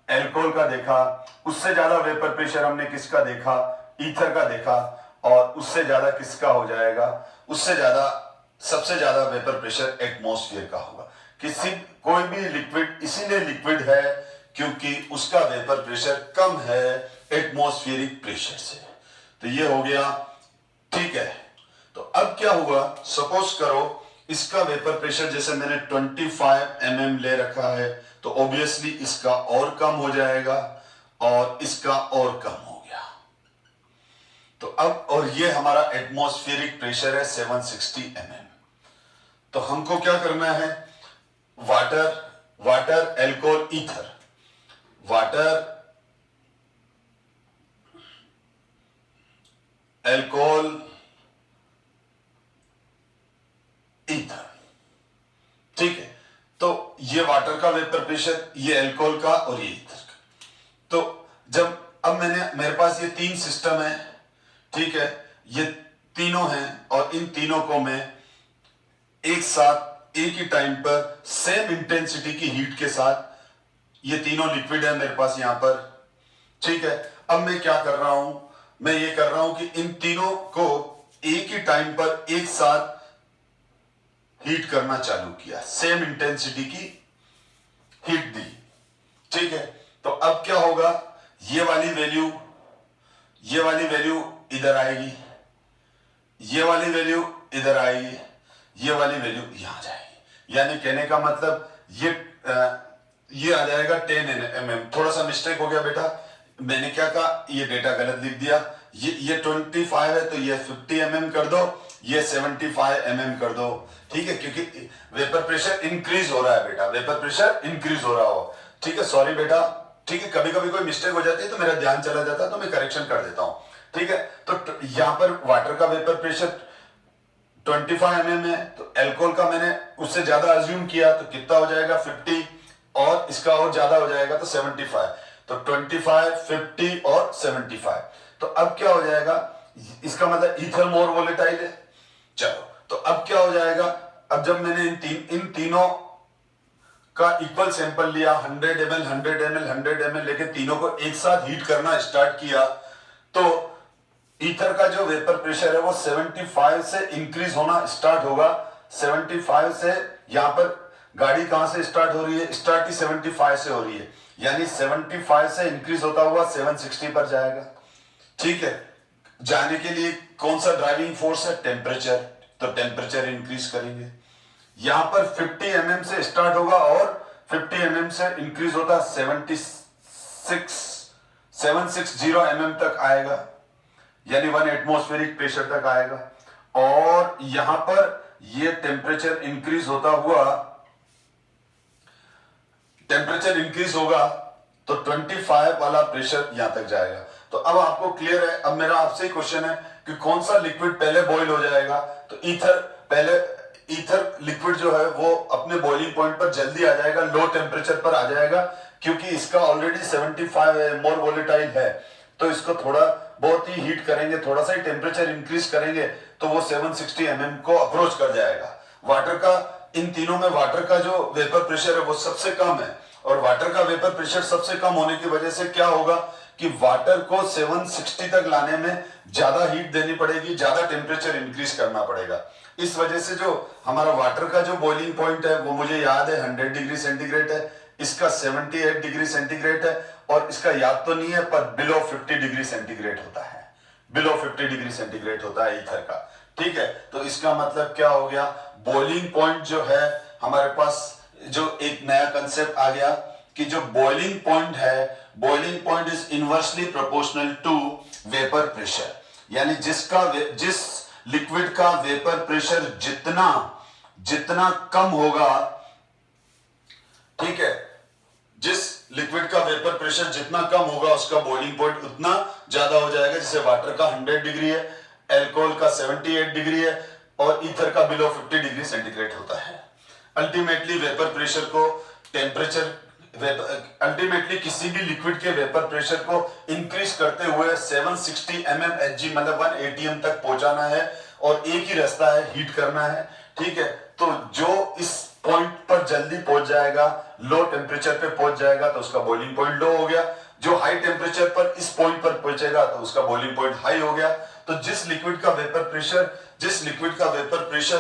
एल्कोहल का देखा। उससे ज्यादा वेपर प्रेशर हमने किसका देखा, ईथर का देखा। और उससे ज्यादा किसका हो जाएगा, उससे ज्यादा, सबसे ज्यादा वेपर प्रेशर एटमॉस्फेयर का होगा। कोई भी लिक्विड इसीलिए लिक्विड है क्योंकि उसका वेपर प्रेशर कम है एटमॉस्फेरिक प्रेशर से। तो ये हो गया, ठीक है। तो अब क्या हुआ, सपोज करो इसका वेपर प्रेशर जैसे मैंने 25 mm ले रखा है, तो ऑब्वियसली इसका और कम हो जाएगा और इसका और कम हो गया। तो अब और ये हमारा एटमॉस्फेरिक प्रेशर है 760 mm। तो हमको क्या करना है, water alcohol ether, water alcohol ether, ठीक है। तो ये वाटर का वेपर प्रेशर, ये अल्कोहल का और ये ईथर का। तो जब अब मेरे पास ये तीन सिस्टम है, ठीक है, ये तीनों हैं और इन तीनों को मैं एक साथ एक ही टाइम पर सेम इंटेंसिटी की हीट के साथ, ये तीनों लिक्विड है मेरे पास यहां पर, ठीक है। अब मैं क्या कर रहा हूं, मैं ये कर रहा हूं कि इन तीनों को एक ही टाइम पर एक साथ हीट करना चालू किया, सेम इंटेंसिटी की हीट दी, ठीक है। तो अब क्या होगा, ये वाली वैल्यू इधर आएगी, ये वाली वैल्यू इधर आएगी, ये वाली वैल्यू यहां जाएगी। यानी कहने का मतलब ये आ जाएगा 10 mm। थोड़ा सा मिस्टेक हो गया बेटा, मैंने क्या कहा, ये डेटा गलत लिख दिया। ये 25 है तो ये 50 mm कर दो, ये 75 mm कर दो, ठीक है, क्योंकि वेपर प्रेशर इंक्रीज हो रहा है बेटा, वेपर प्रेशर इंक्रीज हो रहा हो, ठीक है। सॉरी बेटा, ठीक है, कभी कभी कोई मिस्टेक हो जाती है तो मेरा ध्यान चला जाता है तो मैं करेक्शन कर देता हूं, ठीक है। तो यहां पर वाटर का वेपर प्रेशर 25 mm है, तो एल्कोहल का मैंने उससे ज्यादा अज्यूम किया तो कितना हो जाएगा 50, और इसका और ज्यादा हो जाएगा तो 75। तो 25, 50 और 75। तो अब क्या हो जाएगा, इसका मतलब ईथर मोर वोलेटाइल है। चलो, तो अब क्या हो जाएगा, अब जब मैंने इन तीनों का इक्वल सैंपल लिया, 100 ml 100 ml 100 ml, लेकिन तीनों को एक साथ हीट करना स्टार्ट किया, तो ईथर का जो वेपर प्रेशर है वो 75 से इंक्रीज होना स्टार्ट होगा। 75 से यहां पर गाड़ी कहां से स्टार्ट हो रही है, स्टार्ट ही 75 से हो रही है, यानी 75 से इंक्रीज होता हुआ 760 पर जाएगा, ठीक है। जाने के लिए कौन सा ड्राइविंग फोर्स है, टेम्परेचर, तो टेम्परेचर इंक्रीज करेंगे। यहां पर 50 mm से स्टार्ट होगा और 50 mm से इंक्रीज होता 760 mm तक आएगा, यानी 1 एटमॉस्फेरिक प्रेशर तक आएगा। और यहां पर ये टेम्परेचर इंक्रीज होता हुआ, टेम्परेचर इंक्रीज होगा तो 25 वाला प्रेशर यहां तक जाएगा। तो अब आपको क्लियर है। अब मेरा आपसे क्वेश्चन है कि कौन सा लिक्विड पहले बॉईल हो जाएगा, तो ईथर लिक्विड जो है वो अपने बॉइलिंग पॉइंट पर जल्दी आ जाएगा, लो टेम्परेचर पर आ जाएगा, क्योंकि इसका ऑलरेडी 75 है, मोर वोलेटाइल है। तो इसको थोड़ा बहुत ही हीट करेंगे, थोड़ा सा ही टेम्परेचर इंक्रीज करेंगे तो वो 760 mm को अप्रोच कर जाएगा। वाटर का, इन तीनों में वाटर का जो वेपर प्रेशर है वो सबसे कम है, और वाटर का वेपर प्रेशर सबसे कम होने की वजह से क्या होगा कि वाटर को 760 तक लाने में ज्यादा हीट देनी पड़ेगी, ज्यादा टेम्परेचर इंक्रीज करना पड़ेगा। इस वजह से जो हमारा वाटर का जो बॉइलिंग पॉइंट है वो मुझे याद है 100 डिग्री सेंटीग्रेड है, इसका 78 डिग्री सेंटीग्रेड है, और इसका याद तो नहीं है पर बिलो 50 डिग्री सेंटीग्रेड होता है, बिलो 50 डिग्री सेंटीग्रेड होता है ईथर का, ठीक है। तो इसका मतलब क्या हो गया, बॉइलिंग पॉइंट जो है हमारे पास, जो एक नया कंसेप्ट आ गया कि जो बॉइलिंग पॉइंट है, boiling point is inversely proportional to vapour pressure, यानी जिस लिक्विड का वेपर प्रेशर जितना कम होगा, ठीक है, जिस लिक्विड का वेपर प्रेशर जितना कम होगा उसका बॉइलिंग पॉइंट उतना ज्यादा हो जाएगा। जैसे वाटर का 100 डिग्री है, एल्कोहल का 78 डिग्री है, और ईथर का बिलो 50 डिग्री सेंटीग्रेड होता है। अल्टीमेटली वेपर प्रेशर को अल्टीमेटली किसी भी लिक्विड के वेपर प्रेशर को इंक्रीज करते हुए 760 mmHg मतलब 1 atm तक पहुंचाना है, और एक ही रास्ता है, हीट करना है, ठीक है। तो जो इस पॉइंट पर जल्दी पहुंच जाएगा, लो टेम्परेचर पे पहुंच जाएगा, तो उसका बॉइलिंग पॉइंट लो हो गया। जो हाई टेम्परेचर पर इस पॉइंट पर पहुंचेगा तो उसका बॉइलिंग पॉइंट हाई हो गया। तो जिस लिक्विड का वेपर प्रेशर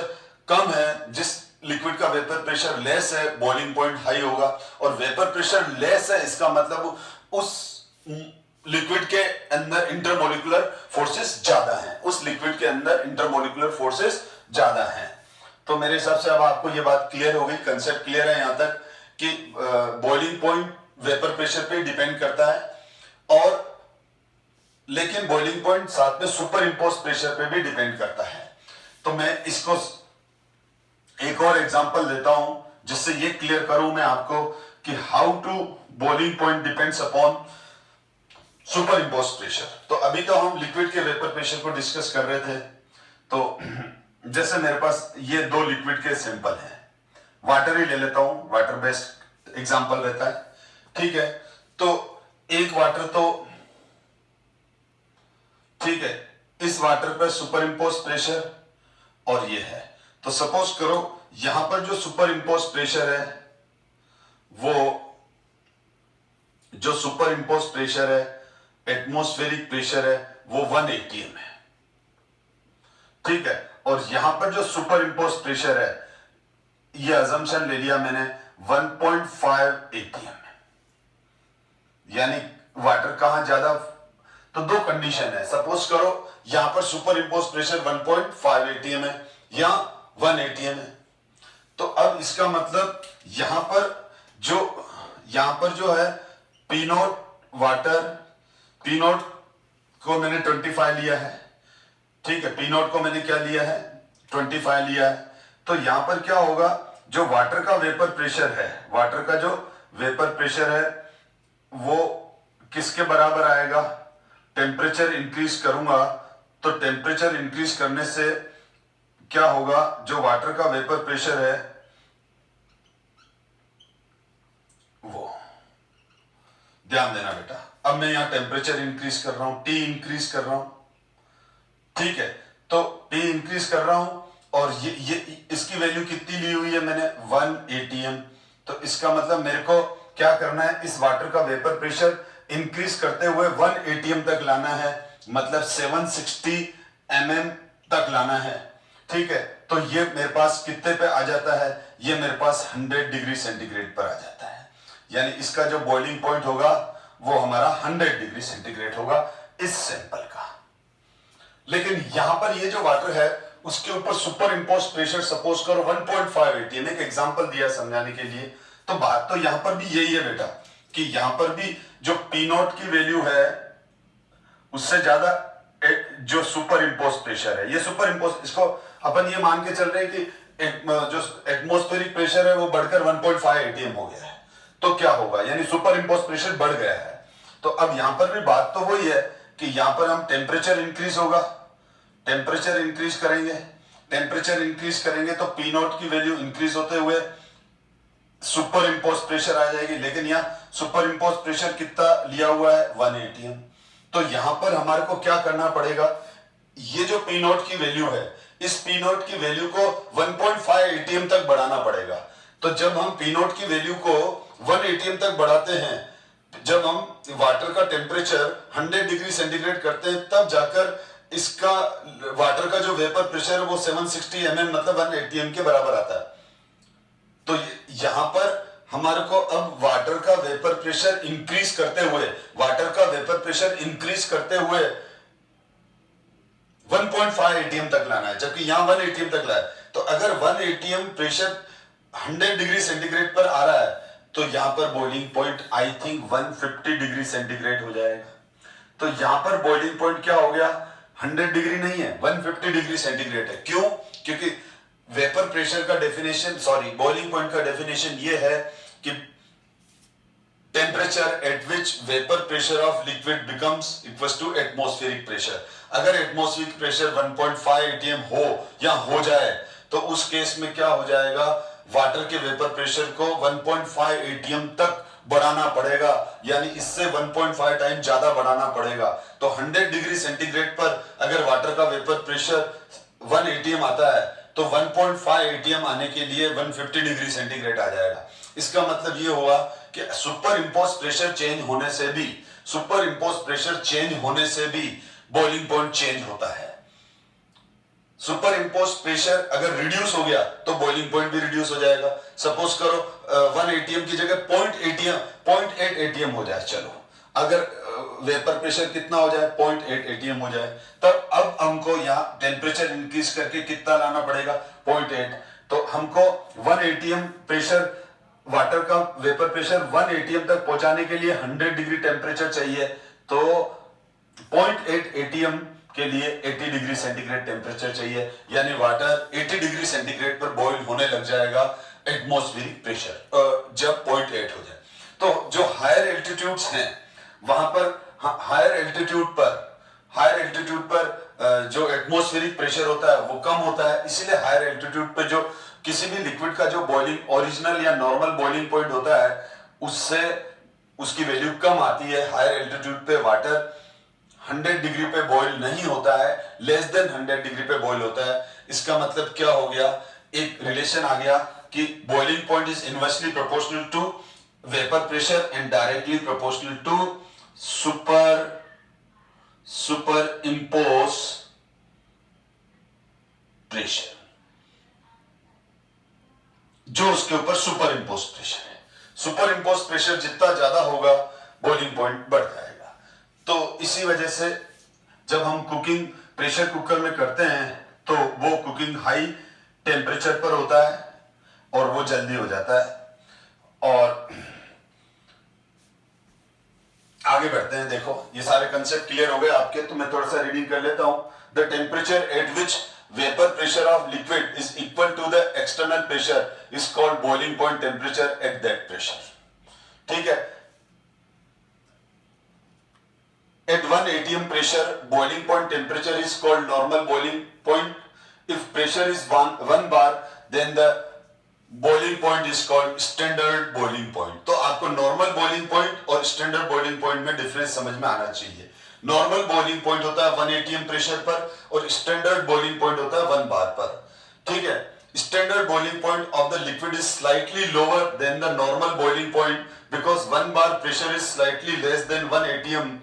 कम है, जिस लिक्विड का वेपर प्रेशर लेस है, बॉइलिंग पॉइंट हाई होगा। और वेपर प्रेशर लेस है, इसका मतलब उस लिक्विड के अंदर इंटरमोलिकुलर फोर्सेस ज्यादा हैं, उस लिक्विड के अंदर इंटरमोलिकुलर फोर्सेस ज्यादा हैं। तो मेरे हिसाब से अब आपको ये बात क्लियर हो गई, कंसेप्ट क्लियर है यहां तक कि बॉइलिंग पॉइंट वेपर प्रेशर पे डिपेंड करता है, और लेकिन बॉइलिंग पॉइंट साथ में सुपर इम्पोज प्रेशर पे भी डिपेंड करता है। तो मैं इसको एक और एग्जांपल देता हूं जिससे ये क्लियर करूं मैं आपको कि how to boiling point depends upon super impose pressure. तो अभी तो हम लिक्विड के वेपर प्रेशर को डिस्कस कर रहे थे। तो जैसे मेरे पास ये दो लिक्विड के सैंपल हैं, वाटर ही ले लेता हूं, वाटर बेस्ड एग्जांपल रहता है, ठीक है। तो एक वाटर तो ठीक है, इस वाटर पर सुपर इम्पोज प्रेशर और ये है। तो सपोज करो यहां पर जो सुपर इम्पोज प्रेशर है, वो जो सुपर इम्पोज प्रेशर है, एटमॉस्फेरिक प्रेशर है, वो 1 atm है, ठीक है। और यहां पर जो सुपर इम्पोज प्रेशर है, ये अजम्पशन ले लिया मैंने 1.5 atm है, यानी वाटर कहां ज्यादा। तो दो कंडीशन है, सपोज करो यहां पर सुपर इम्पोज प्रेशर 1.5 atm है, यहां 1 atm है। तो अब इसका मतलब यहां पर जो है P not water, P not को मैंने 25 लिया है, ठीक है। पी नॉट को मैंने क्या लिया है, 25 लिया है। तो यहां पर क्या होगा, जो वाटर का वेपर प्रेशर है, वाटर का जो वेपर प्रेशर है वो किसके बराबर आएगा, टेम्परेचर इंक्रीज करूंगा तो टेम्परेचर इंक्रीज करने से क्या होगा, जो वाटर का वेपर प्रेशर है वो, ध्यान देना बेटा, अब मैं यहां टेम्परेचर इंक्रीज कर रहा हूं, टी इंक्रीज कर रहा हूं, ठीक है। तो टी इंक्रीज कर रहा हूं और ये इसकी वैल्यू कितनी ली हुई है मैंने, 1 atm। तो इसका मतलब मेरे को क्या करना है, इस वाटर का वेपर प्रेशर इंक्रीज करते हुए 1 atm तक लाना है, मतलब 760 mm तक लाना है, ठीक है। तो ये मेरे पास कितने पे आ जाता है, ये मेरे पास 100 डिग्री सेंटीग्रेड पर आ जाता है, यानी इसका जो बॉइलिंग पॉइंट होगा वो हमारा 100 डिग्री सेंटीग्रेड होगा इस सैंपल का। लेकिन यहां पर ये जो वाटर है उसके ऊपर सुपर इम्पोज प्रेशर सपोज करो 1.5 atm, एक एग्जांपल दिया समझाने के लिए। तो बात तो यहां पर भी यही है बेटा कि यहां पर भी जो पी नॉट की वैल्यू है उससे ज्यादा जो सुपर इम्पोज प्रेशर है, ये सुपर इम्पोज, इसको अपन ये मान के चल रहे हैं कि जो एटमॉस्फेरिक प्रेशर है वो बढ़कर 1.5 atm हो गया है। तो क्या होगा, यानी सुपर इम्पोज प्रेशर बढ़ गया है। तो अब यहां पर भी बात तो वही है कि यहां पर हम टेम्परेचर इंक्रीज होगा, टेम्परेचर इंक्रीज करेंगे, टेम्परेचर इंक्रीज करेंगे तो पी नॉट की वैल्यू इंक्रीज होते हुए सुपर इम्पोज प्रेशर आ जाएगी। लेकिन यहाँ सुपर इम्पोज प्रेशर कितना लिया हुआ है, 1 atm। तो यहां पर हमारे को क्या करना पड़ेगा, ये जो पी नॉट की वैल्यू है, इस पी नॉट की वैल्यू को 1.5 atm तक बढ़ाना पड़ेगा। तो जब हम पी नॉट की वैल्यू को 1 atm तक बढ़ाते हैं, जब हम वाटर का टेम्परेचर 100 डिग्री सेंटीग्रेड करते हैं, तब जाकर इसका वाटर का जो वेपर प्रेशर है वो 760 mm मतलब 1 atm के बराबर आता है। तो यहां पर हमारे को अब वाटर का वेपर प्रेशर इंक्रीज करते हुए, वाटर का वेपर प्रेशर इंक्रीज करते हुए 1.5 atm तक लाना है, जबकि यहां 1 atm तक लाया। तो अगर 1 atm प्रेशर 100 डिग्री सेंटीग्रेड पर आ रहा है तो यहां पर boiling point I think 150 degree centigrade हो जाएगा। तो यहां पर बॉइलिंग पॉइंट क्या हो गया, 100 डिग्री नहीं है, 150 डिग्री सेंटीग्रेड है। क्यों, क्योंकि वेपर प्रेशर का डेफिनेशन, सॉरी बॉइलिंग पॉइंट का डेफिनेशन ये है कि temperature at which vapour pressure of liquid becomes equal to atmospheric pressure. अगर एटमॉस्फेरिक प्रेशर 1.5 atm हो या हो जाए तो उस केस में क्या हो जाएगा, वाटर के वेपर प्रेशर को 1.5 atm तक बढ़ाना पड़ेगा, यानी इससे 1.5 टाइम ज्यादा बढ़ाना पड़ेगा। तो 100 डिग्री सेंटीग्रेड पर अगर वाटर का वेपर प्रेशर 1 atm आता है तो 1.5 atm आने के लिए 150 डिग्री सेंटीग्रेड आ जाएगा। इसका मतलब ये हुआ कि सुपर इम्पोज प्रेशर चेंज होने से भी, सुपर इम्पोज प्रेशर चेंज होने से भी बॉइलिंग पॉइंट चेंज होता है। सुपर इम्पोज प्रेशर अगर रिड्यूस हो गया तो बॉइलिंग पॉइंट भी रिड्यूस हो जाएगा। सपोज करो 1 atm की जगह 0.8 atm हो जाए, चलो अगर वेपर प्रेशर कितना हो जाए, 0.8 atm हो जाए, तब अब हमको यहाँ टेम्परेचर इंक्रीज करके कितना लाना पड़ेगा, 0.8। तो हमको 1 atm प्रेशर, वाटर का वेपर प्रेशर 1 atm तक पहुंचाने के लिए 100 डिग्री टेम्परेचर चाहिए। तो 0.8 एटीएम के लिए 80 डिग्री सेंटीग्रेड टेम्परेचर चाहिए, यानी वाटर 80 डिग्री सेंटीग्रेड पर बॉईल होने लग जाएगा एटमॉस्फेरिक प्रेशर जब 0.8 हो जाए। तो जो हायर एल्टीट्यूड्स हैं वहां पर हायर एल्टीट्यूड पर जो एटमॉस्फेरिक प्रेशर होता है वो कम होता है, इसीलिए हायर एल्टीट्यूड पर जो किसी भी लिक्विड का जो बॉइलिंग ओरिजिनल या नॉर्मल बॉइलिंग पॉइंट होता है उससे उसकी वैल्यू कम आती है। हायर एल्टीट्यूड पे वाटर 100 डिग्री पे बॉईल नहीं होता है, लेस देन 100 डिग्री पे बॉईल होता है। इसका मतलब क्या हो गया, एक रिलेशन आ गया कि boiling point is inversely proportional to vapour pressure and directly proportional to super impose pressure, जो उसके ऊपर सुपर इम्पोज प्रेशर है। सुपर इम्पोज प्रेशर जितना ज्यादा होगा बॉइलिंग पॉइंट बढ़ जाएगा। तो इसी वजह से जब हम कुकिंग प्रेशर कुकर में करते हैं तो वो कुकिंग हाई टेम्परेचर पर होता है और वो जल्दी हो जाता है। और आगे बढ़ते हैं। देखो ये सारे कंसेप्ट क्लियर हो गए आपके, तो मैं थोड़ा सा रीडिंग कर लेता हूं। The temperature at which vapor pressure of liquid is equal to the external pressure is called boiling point temperature at that pressure। ठीक है, at 1 atm pressure boiling point temperature is called normal boiling point। if pressure is 1 bar then the boiling point is called standard boiling point। तो आपको normal boiling point और standard boiling point में difference समझ में आना चाहिए। Normal boiling point होता है 1 एटीएम प्रेशर पर और स्टैंडर्ड बॉइलिंग पॉइंट होता है 1 बार पर। ठीक है, standard boiling point of the liquid is slightly lower than the normal boiling point because 1 bar pressure is slightly less than 1 ATM.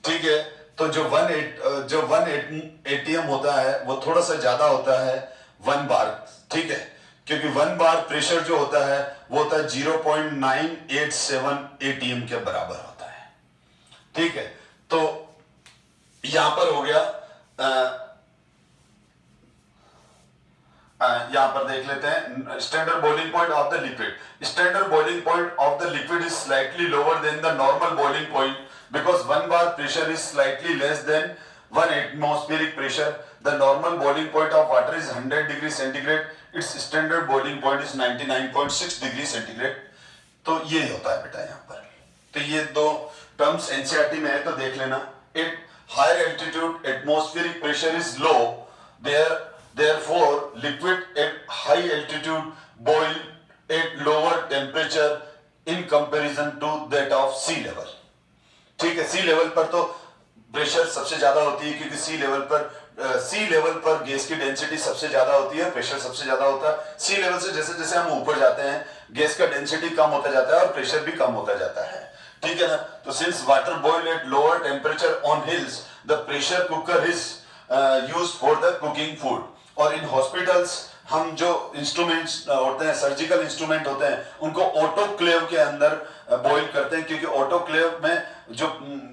ठीक है, तो जो 1 एटीएम होता है वो थोड़ा सा ज्यादा होता है 1 बार। ठीक है, क्योंकि 1 बार प्रेशर जो होता है वो होता है 0.987 एटीएम के बराबर होता है। ठीक है, तो यहां पर हो गया, यहां पर देख लेते हैं standard boiling point of the liquid. Standard boiling point of the liquid is slightly lower than the normal boiling point because 1 bar pressure is slightly less than 1 atmospheric pressure. The normal boiling point of water is 100 degree centigrade, it's standard boiling point is 99.6 degree centigrade. तो ये होता है बेटा यहाँ पर। तो ये दो टर्म्स एनसीईआरटी में है तो देख लेना। It higher altitude atmospheric pressure is low, therefore liquid at high altitude boil at lower temperature in comparison to that of sea level। ठीक है, सी लेवल पर तो प्रेशर सबसे ज्यादा होती है क्योंकि सी लेवल पर गैस की डेंसिटी सबसे ज्यादा होती है, प्रेशर सबसे ज्यादा होता है। सी लेवल से जैसे जैसे हम ऊपर जाते हैं गैस का डेंसिटी कम होता जाता है और प्रेशर भी कम होता जाता है। ठीक है ना, तो since water boil at lower temperature on hills the pressure cooker is used for the cooking food. और इन हॉस्पिटल्स हम जो इंस्ट्रूमेंट्स होते हैं, सर्जिकल इंस्ट्रूमेंट होते हैं, उनको ऑटोक्लेव के अंदर बॉइल करते हैं क्योंकि ऑटोक्लेव में जो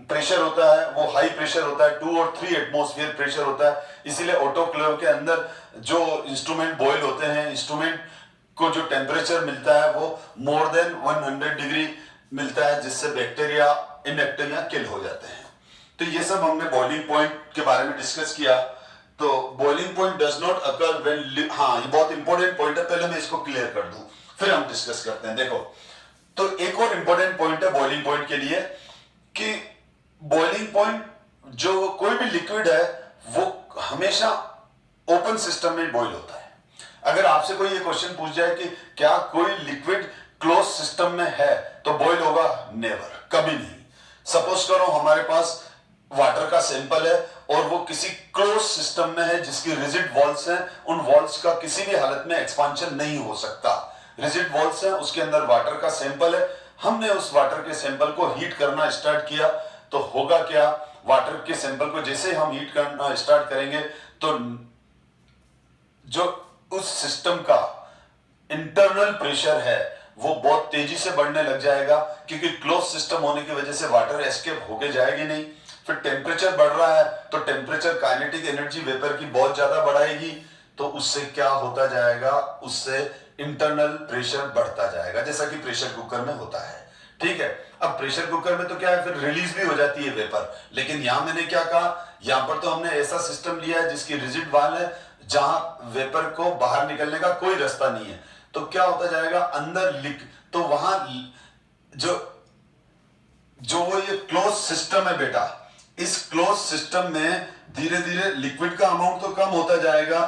प्रेशर होता है वो हाई प्रेशर होता है, 2 और 3 एटमॉस्फेयर प्रेशर होता है। इसीलिए ऑटोक्लेव के अंदर जो इंस्ट्रूमेंट बॉइल होते हैं, इंस्ट्रूमेंट को जो टेम्परेचर मिलता है वो मोर देन 100 डिग्री मिलता है, जिससे बैक्टीरिया बैक्टीरिया किल हो जाते हैं। तो ये सब हमने बॉइलिंग पॉइंट के बारे में डिस्कस किया। तो boiling point does not occur when, हाँ ये बहुत इंपॉर्टेंट पॉइंट है, पहले मैं इसको क्लियर कर दूं फिर हम डिस्कस करते हैं। देखो, तो एक और इंपॉर्टेंट पॉइंट है बॉइलिंग पॉइंट के लिए कि बॉइलिंग पॉइंट जो कोई भी लिक्विड है वो हमेशा ओपन सिस्टम में बॉइल होता है। अगर आपसे कोई ये क्वेश्चन पूछ जाए कि क्या कोई लिक्विड क्लोज सिस्टम में है तो बॉइल होगा, नेवर, कभी नहीं। सपोज करो हमारे पास वाटर का सैंपल है और वो किसी क्लोज सिस्टम में है जिसकी रिजिड वॉल्स हैं, उन वॉल्स का किसी भी हालत में एक्सपांशन नहीं हो सकता। रिजिड वॉल्स हैं, उसके अंदर वाटर का सैंपल है, हमने उस वाटर के सैंपल को हीट करना स्टार्ट किया तो होगा क्या, वाटर के सैंपल को जैसे हम हीट करना स्टार्ट करेंगे तो जो उस सिस्टम का इंटरनल प्रेशर है वो बहुत तेजी से बढ़ने लग जाएगा क्योंकि क्लोज सिस्टम होने की वजह से वाटर एस्केप होके जाएगी नहीं। फिर टेम्परेचर बढ़ रहा है तो टेम्परेचर काइनेटिक एनर्जी वेपर की बहुत ज्यादा बढ़ाएगी, तो उससे क्या होता जाएगा, उससे इंटरनल प्रेशर बढ़ता जाएगा जैसा कि प्रेशर कुकर में होता है। ठीक है। अब प्रेशर कुकर में तो क्या है, फिर रिलीज भी हो जाती है वेपर, लेकिन यहां मैंने क्या कहा, यहां पर तो हमने ऐसा सिस्टम लिया है जिसकी रिजिड वाल है, जहां वेपर को बाहर निकलने का कोई रास्ता नहीं है। तो क्या होता जाएगा, अंदर तो वहां जो जो वो ये क्लोज सिस्टम है बेटा, इस क्लोज सिस्टम में धीरे धीरे लिक्विड का अमाउंट तो कम होता जाएगा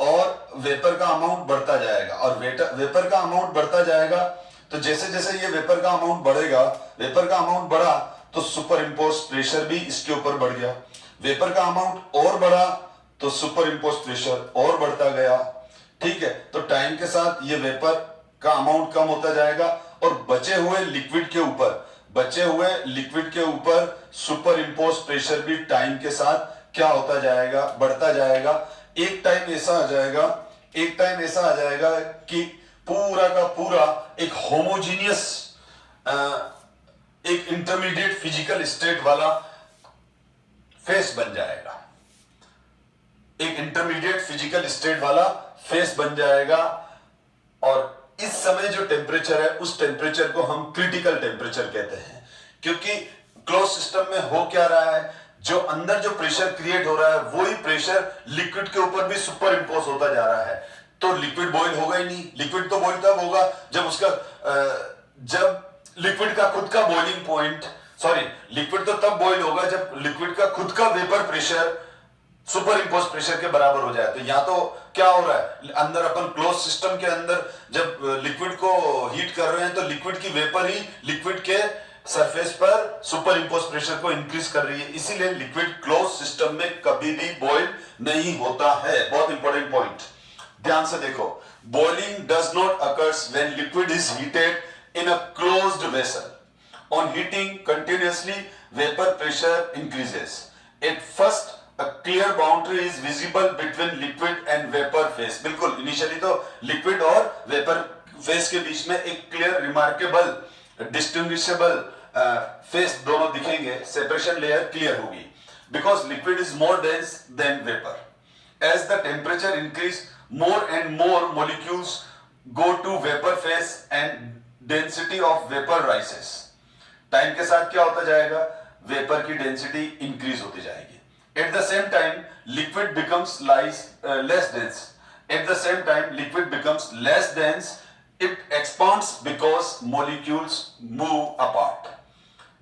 और वेपर का अमाउंट बढ़ता जाएगा, और वेपर का अमाउंट बढ़ता जाएगा। तो जैसे जैसे ये वेपर का अमाउंट बढ़ेगा, वेपर का अमाउंट बढ़ा तो सुपर इम्पोज प्रेशर भी इसके ऊपर बढ़ गया, वेपर का अमाउंट और बढ़ा तो सुपर इम्पोज प्रेशर और बढ़ता गया। ठीक है, तो टाइम के साथ ये वेपर का अमाउंट कम होता जाएगा और बचे हुए लिक्विड के ऊपर सुपर इम्पोज प्रेशर भी टाइम के साथ क्या होता जाएगा, बढ़ता जाएगा। एक टाइम ऐसा आ जाएगा कि पूरा का पूरा एक होमोजीनियस, एक इंटरमीडिएट फिजिकल स्टेट वाला फेस बन जाएगा, एक इंटरमीडिएट फिजिकल स्टेट वाला फेस बन जाएगा। और इस समय जो टेम्परेचर है, उस टेम्परेचर को हम क्रिटिकल टेम्परेचर कहते हैं, क्योंकि क्लोज सिस्टम में हो क्या रहा है, जो अंदर जो प्रेशर क्रिएट हो रहा है वही प्रेशर लिक्विड के ऊपर भी सुपर इंपोज होता जा रहा है। तो लिक्विड बॉईल होगा ही नहीं, लिक्विड तो बॉईल तब होगा जब लिक्विड का खुद का बॉइलिंग पॉइंट, लिक्विड तो तब बॉईल होगा जब लिक्विड का खुद का vapour pressure super impose pressure के बराबर हो जाए। तो या तो क्या हो रहा है, अंदर अपन क्लोज सिस्टम के अंदर जब लिक्विड को हीट कर रहे हैं तो लिक्विड की वेपर ही लिक्विड के सरफेस पर सुपर इम्पोज प्रेशर को इंक्रीज कर रही है, इसीलिए लिक्विड क्लोज सिस्टम में कभी भी बॉईल नहीं होता है। बहुत इंपॉर्टेंट पॉइंट, ध्यान से देखो, boiling does not occurs when liquid is heated in a closed vessel. On heating continuously vapour pressure increases. At first a clear boundary is visible between liquid and vapor phase। बिल्कुल initially तो liquid और vapour face के बीच में एक clear remarkable distinguishable phase दोनों दिखेंगे, separation layer clear होगी, because liquid is more dense than vapour. As the temperature increase more and more molecules go to vapour phase and density of vapour rises. Time के साथ क्या होता जाएगा, vapour की density increase होती जाएगी। At the same time, liquid becomes less dense. At the same time, liquid becomes less dense. It expands because molecules move apart.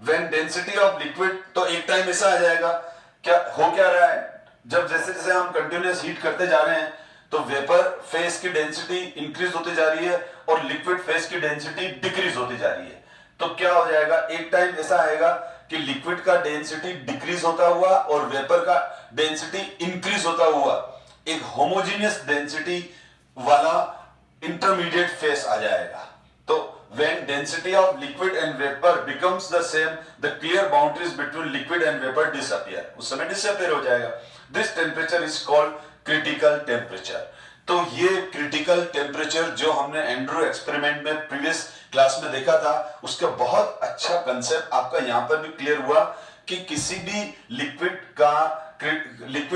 When density of liquid, तो एक टाइम ऐसा आ जाएगा, क्या रहा है, जब जैसे जैसे हम कंटिन्यूअस हीट करते जा रहे हैं तो वेपर फेस की डेंसिटी इंक्रीज होती जा रही है और लिक्विड फेस की डेंसिटी डिक्रीज होती जा रही है। तो क्या हो जाएगा, एक टाइम ऐसा आएगा कि लिक्विड का डेंसिटी डिक्रीज होता हुआ और वेपर का डेंसिटी इंक्रीज होता हुआ एक होमोजेनियस डेंसिटी वाला इंटरमीडिएट फेस आ जाएगा। तो when density of liquid and vapor becomes the same, the clear boundaries between liquid and vapor disappear। उस समय disappear हो जाएगा। This temperature is called critical temperature। तो ये क्रिटिकल टेम्परेचर जो हमने एंड्रू एक्सपेरिमेंट में प्रीवियस क्लास में देखा था, उसका बहुत अच्छा कंसेप्ट आपका यहां पर भी क्लियर हुआ कि किसी भी लिक्विड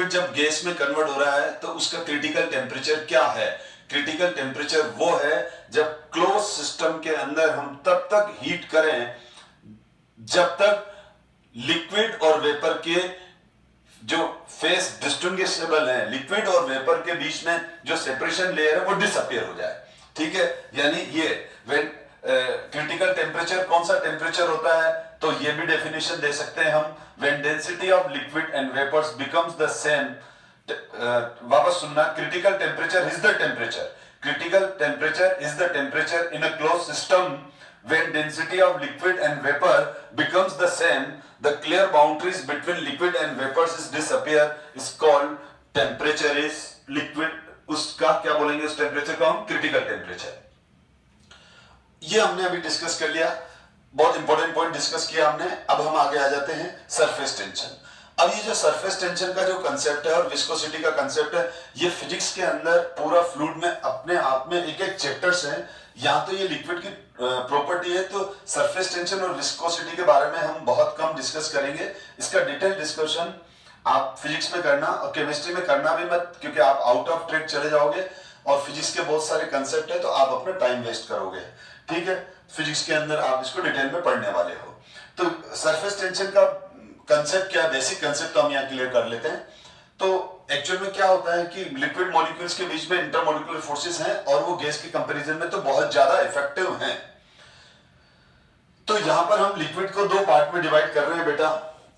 जब गैस में कन्वर्ट हो रहा है तो उसका क्रिटिकल टेम्परेचर क्या है। क्रिटिकल टेम्परेचर वो है जब क्लोज सिस्टम के अंदर हम तब तक हीट करें जब तक लिक्विड और वेपर के जो फेस डिस्टिंग्विशेबल है, लिक्विड और वेपर के बीच में जो सेपरेशन लेयर है वो डिसअपियर हो जाए। ठीक है, यानी ये व्हेन क्रिटिकल टेम्परेचर कौन सा टेम्परेचर होता है, तो ये भी डेफिनेशन दे सकते हैं हम, when density of liquid and vapours becomes the same. वापस सुनना, critical temperature is the temperature, critical temperature is the temperature in a close system when density of liquid and vapor becomes the same, the clear boundaries between liquid and vapors is disappear, is called temperature is liquid। उसका क्या बोलेंगे, उस temperature को हम critical temperature. ये हमने अभी discuss कर लिया, बहुत इंपॉर्टेंट पॉइंट डिस्कस किया हमने। अब हम आगे आ जाते हैं सरफेस टेंशन। अब ये जो सरफेस टेंशन का जो कंसेप्ट है और विस्कोसिटी का कंसेप्ट है, ये फिजिक्स के अंदर पूरा फ्लूइड में अपने आप में एक एक चैप्टर्स हैं। यहाँ तो ये लिक्विड की प्रॉपर्टी है, तो सरफेस टेंशन और विस्कोसिटी के बारे में हम बहुत कम डिस्कस करेंगे। इसका डिटेल डिस्कशन आप फिजिक्स में करना और केमिस्ट्री में करना भी मत, क्योंकि आप आउट ऑफ ट्रैक चले जाओगे और फिजिक्स के बहुत सारे कंसेप्ट है तो आप अपना टाइम वेस्ट करोगे। ठीक है, फिजिक्स के अंदर आप इसको डिटेल में पढ़ने वाले हो। तो सरफेस टेंशन का कंसेप्ट क्या, बेसिक कंसेप्ट तो हम यहाँ क्लियर कर लेते हैं। तो एक्चुअल में क्या होता है कि लिक्विड मॉलिक्यूल्स के बीच में इंटरमॉलिक्यूलर फोर्सेस हैं और वो गैस के कंपैरिजन में तो बहुत ज्यादा इफेक्टिव हैं। तो यहां पर हम लिक्विड को दो पार्ट में डिवाइड कर रहे हैं बेटा,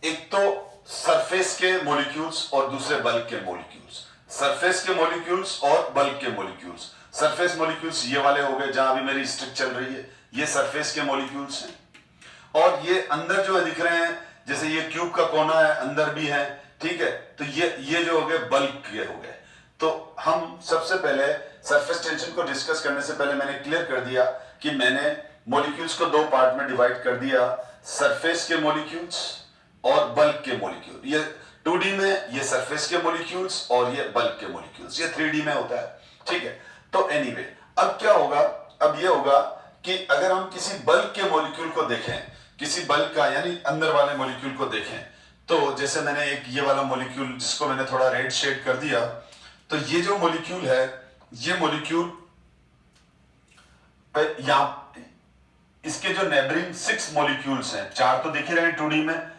एक तो सरफेस के मॉलिक्यूल्स और दूसरे बल्क के मॉलिक्यूल्स। सरफेस के मॉलिक्यूल्स और बल्क के मॉलिक्यूल्स। सरफेस मॉलिक्यूल्स ये वाले हो गए जहां अभी मेरी स्ट्रिक चल रही है, ये सरफेस के मॉलिक्यूल्स हैं। और ये अंदर जो है दिख रहे हैं, जैसे ये क्यूब का कोना है, अंदर भी है, ठीक है, तो ये जो हो गए बल्क के हो गए। तो हम सबसे पहले सरफेस टेंशन को डिस्कस करने से पहले मैंने क्लियर कर दिया कि मैंने मॉलिक्यूल्स को दो पार्ट में डिवाइड कर दिया, सरफेस के मॉलिक्यूल्स और बल्क के मॉलिक्यूल। ये 2D में ये सरफेस के मॉलिक्यूल्स और ये बल्क के मॉलिक्यूल्स, ये 3D में होता है, ठीक है। तो एनीवे अब क्या होगा, अब ये होगा कि अगर हम किसी बल्क के मॉलिक्यूल को देखें, किसी बल्क का यानी अंदर वाले मॉलिक्यूल को देखें, तो जैसे मैंने एक ये वाला मॉलिक्यूल जिसको मैंने थोड़ा रेड शेड कर दिया, तो ये जो मॉलिक्यूल है, ये मॉलिक्यूल यहां इसके जो नेबरिंग 6 मॉलिक्यूल्स हैं, 4 तो दिख ही रहे हैं 2D में,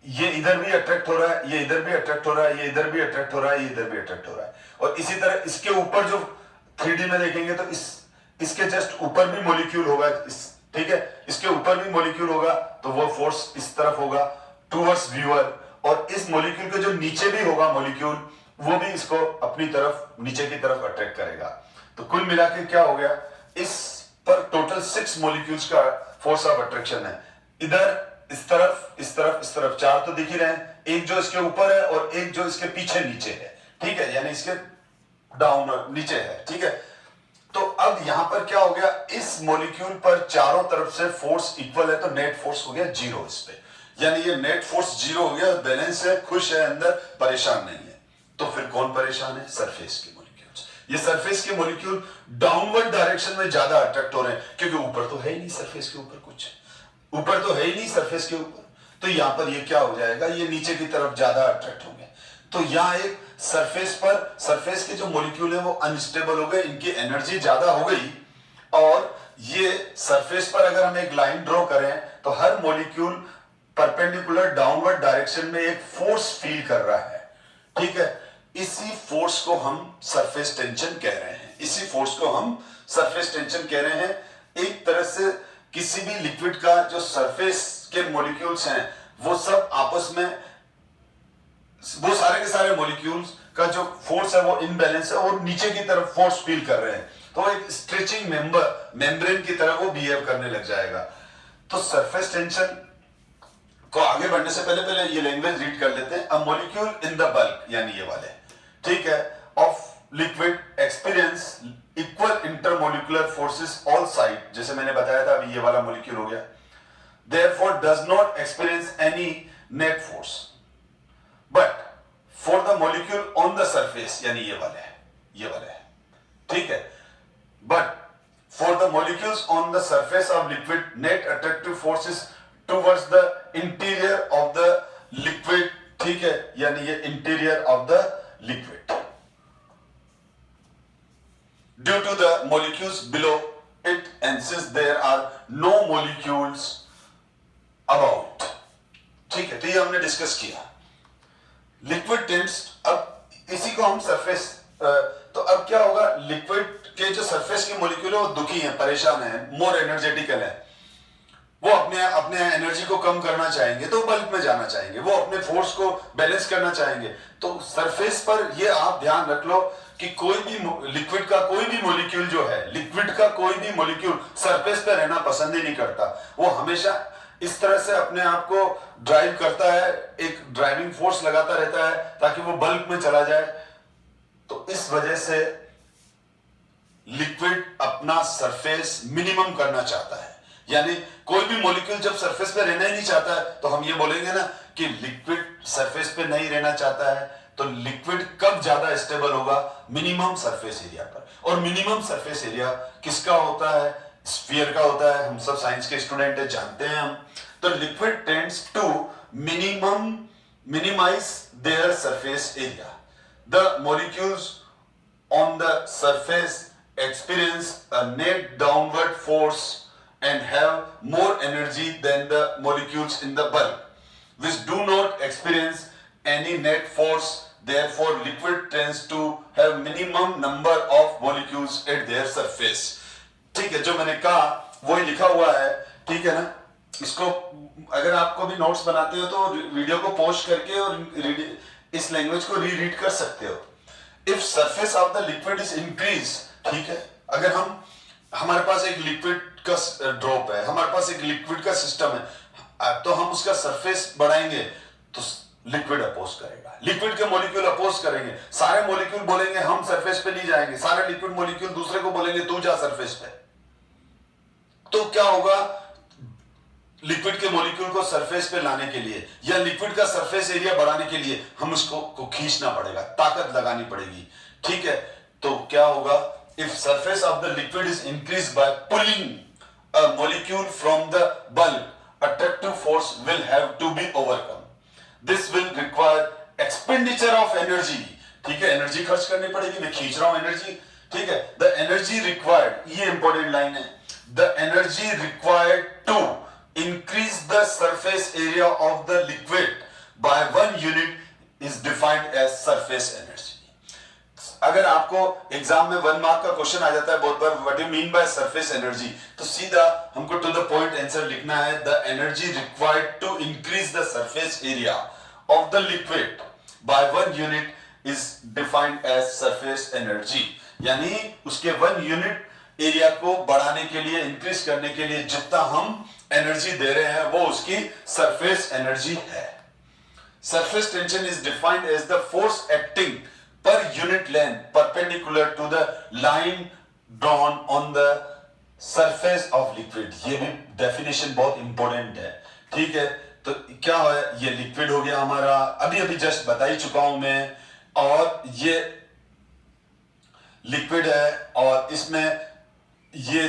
ये इधर भी अट्रैक्ट हो रहा है, ये इधर भी अट्रैक्ट हो रहा है, ये इधर भी अट्रैक्ट हो रहा है, ये इधर भी अट्रैक्ट हो रहा है। और इसी तरह इसके ऊपर जो 3D में देखेंगे तो इसके जस्ट ऊपर भी मॉलिक्यूल होगा, ठीक है, इसके ऊपर भी मॉलिक्यूल होगा, तो वो फोर्स इस तरफ होगा टूवर्ड्स व्यूअर, और इस मॉलिक्यूल के जो नीचे भी होगा मॉलिक्यूल, वो भी इसको अपनी तरफ नीचे की तरफ अट्रैक्ट करेगा। तो कुल मिला के क्या हो गया, इस पर टोटल 6 मॉलिक्यूल्स का फोर्स ऑफ अट्रैक्शन है। इधर इस तरफ इस तरफ इस तरफ 4 तो दिख ही रहे हैं, एक जो इसके ऊपर है और एक जो इसके पीछे नीचे है, ठीक है, यानी इसके डाउन नीचे है, ठीक है। तो अब यहां पर क्या हो गया, इस मॉलिक्यूल पर चारों तरफ से फोर्स इक्वल है, तो नेट फोर्स हो गया 0 इस पे, यानी ये नेट फोर्स 0 हो गया, बैलेंस है, खुश है, अंदर परेशान नहीं है। तो फिर कौन परेशान है, सरफेस के मॉलिक्यूल्स। ये सरफेस के मॉलिक्यूल डाउनवर्ड डायरेक्शन में ज्यादा अट्रैक्ट हो रहे हैं, क्योंकि ऊपर तो है ही नहीं सरफेस के ऊपर, कुछ ऊपर तो है ही नहीं सरफेस के ऊपर, तो यहां पर ये क्या हो जाएगा, ये नीचे की तरफ ज्यादा अट्रैक्ट होंगे। तो यहां एक सरफेस पर सरफेस के जो मॉलिक्यूल है वो अनस्टेबल हो गए, इनकी एनर्जी ज्यादा हो गई, और ये सरफेस पर अगर हम एक लाइन ड्रॉ करें तो हर मॉलिक्यूल परपेंडिकुलर डाउनवर्ड डायरेक्शन में एक फोर्स फील कर रहा है, ठीक है। इसी फोर्स को हम सरफेस टेंशन कह रहे हैं, इसी फोर्स को हम सरफेस टेंशन कह रहे हैं। एक तरह से किसी भी लिक्विड का जो सरफेस के मॉलिक्यूल्स हैं वो सब आपस में, वो सारे के सारे मॉलिक्यूल्स का जो फोर्स है वो इनबैलेंस है और नीचे की तरफ फोर्स फील कर रहे हैं, तो एक स्ट्रेचिंग मेम्ब्रेन की तरह वो बिहेव करने लग जाएगा। तो सरफेस टेंशन को आगे बढ़ने से पहले ये लैंग्वेज रीड कर लेते हैं। A molecule in the bulk, यानी ये वाले, ठीक है, of liquid experience equal intermolecular forces all side, जैसे मैंने बताया था, अभी ये वाला मॉलिक्यूल हो गया, therefore does not experience any net force, but for the molecule on the surface, यानी ये वाले है, ठीक है, but for the molecules on the surface of liquid net attractive forces towards the interior of the liquid, ठीक है, यानी ये interior of the liquid, due to the molecules below it, and since there are no molecules about, ठीक है। तो ये हमने discuss किया लिक्विड टेंड्स। अब इसी को हम सरफेस, तो अब क्या होगा, लिक्विड के जो सरफेस के मॉलिक्यूल है वो दुखी हैं, परेशान हैं, मोर एनर्जेटिकल है, वो अपने एनर्जी को कम करना चाहेंगे, तो बल्क में जाना चाहेंगे, वो अपने फोर्स को बैलेंस करना चाहेंगे। तो सरफेस पर ये आप ध्यान रख लो कि कोई भी लिक्विड का कोई भी मॉलिक्यूल जो है, लिक्विड का कोई भी मॉलिक्यूल सरफेस पे रहना पसंद ही नहीं करता, वो हमेशा इस तरह से अपने आप को ड्राइव करता है, एक ड्राइविंग फोर्स लगाता रहता है ताकि वो बल्क में चला जाए। तो इस वजह से लिक्विड अपना सरफेस मिनिमम करना चाहता है, यानी कोई भी मॉलिक्यूल जब सरफेस पे रहना ही नहीं चाहता है तो हम ये बोलेंगे ना कि लिक्विड सरफेस पे नहीं रहना चाहता है। तो लिक्विड कब ज्यादा स्टेबल होगा, मिनिमम सरफेस एरिया पर, और मिनिमम सरफेस एरिया किसका होता है, स्फीयर का होता है। हम सब साइंस के स्टूडेंट है, जानते हैं हम। तो liquid tends to minimize their surface area, the molecules on the surface experience a net downward force and have more energy than the molecules in the bulk, which do not experience any net force. Therefore, liquid tends to have minimum number of molecules at their surface. ठीक है, जो मैंने कहा वही लिखा हुआ है, ठीक है ना। इसको अगर आपको भी नोट्स बनाते हो तो वीडियो को पॉज करके और इस लैंग्वेज को रीरीड कर सकते हो। If surface of the liquid is increase, ठीक है, अगर हमारे पास एक लिक्विड का ड्रॉप है, हमारे पास एक लिक्विड का सिस्टम है, तो हम उसका सरफेस बढ़ाएंगे तो लिक्विड अपोज करेगा, लिक्विड के मॉलिक्यूल अपोज करेंगे, सारे मॉलिक्यूल बोलेंगे हम सरफेस पे नहीं जाएंगे, सारे लिक्विड मॉलिक्यूल दूसरे को बोलेंगे तू जा सरफेस पे। तो क्या होगा, लिक्विड के मॉलिक्यूल को सरफेस पे लाने के लिए या लिक्विड का सरफेस एरिया बढ़ाने के लिए हम उसको खींचना पड़ेगा, ताकत लगानी पड़ेगी, ठीक है। तो क्या होगा, if surface of the liquid is increase by pulling a molecule from the bulk, attractive force will have to be overcome. This will require expenditure of energy, ठीक है, एनर्जी खर्च करनी पड़ेगी, मैं खींच रहा हूं एनर्जी, ठीक है। द एनर्जी रिक्वायर्ड, ये इंपॉर्टेंट लाइन है, the energy required to increase the surface area of the liquid by 1 unit is defined as surface energy. अगर आपको एग्जाम में 1 मार्क का क्वेश्चन आ जाता है बहुत बार, what you mean by surface energy, तो सीधा हमको टू द पॉइंट आंसर लिखना है, the energy required to increase the surface area of the liquid by 1 unit is defined as surface energy. यानी उसके 1 यूनिट एरिया को बढ़ाने के लिए, इंक्रीज करने के लिए जितना हम एनर्जी दे रहे हैं वो उसकी सरफेस एनर्जी है। Surface tension is defined as the force acting per unit length perpendicular to the line drawn on the surface of liquid. ये भी डेफिनेशन बहुत इंपॉर्टेंट है, ठीक है। तो क्या है, ये लिक्विड हो गया हमारा, अभी अभी जस्ट बता ही चुका हूं मैं, और ये लिक्विड है और इसमें ये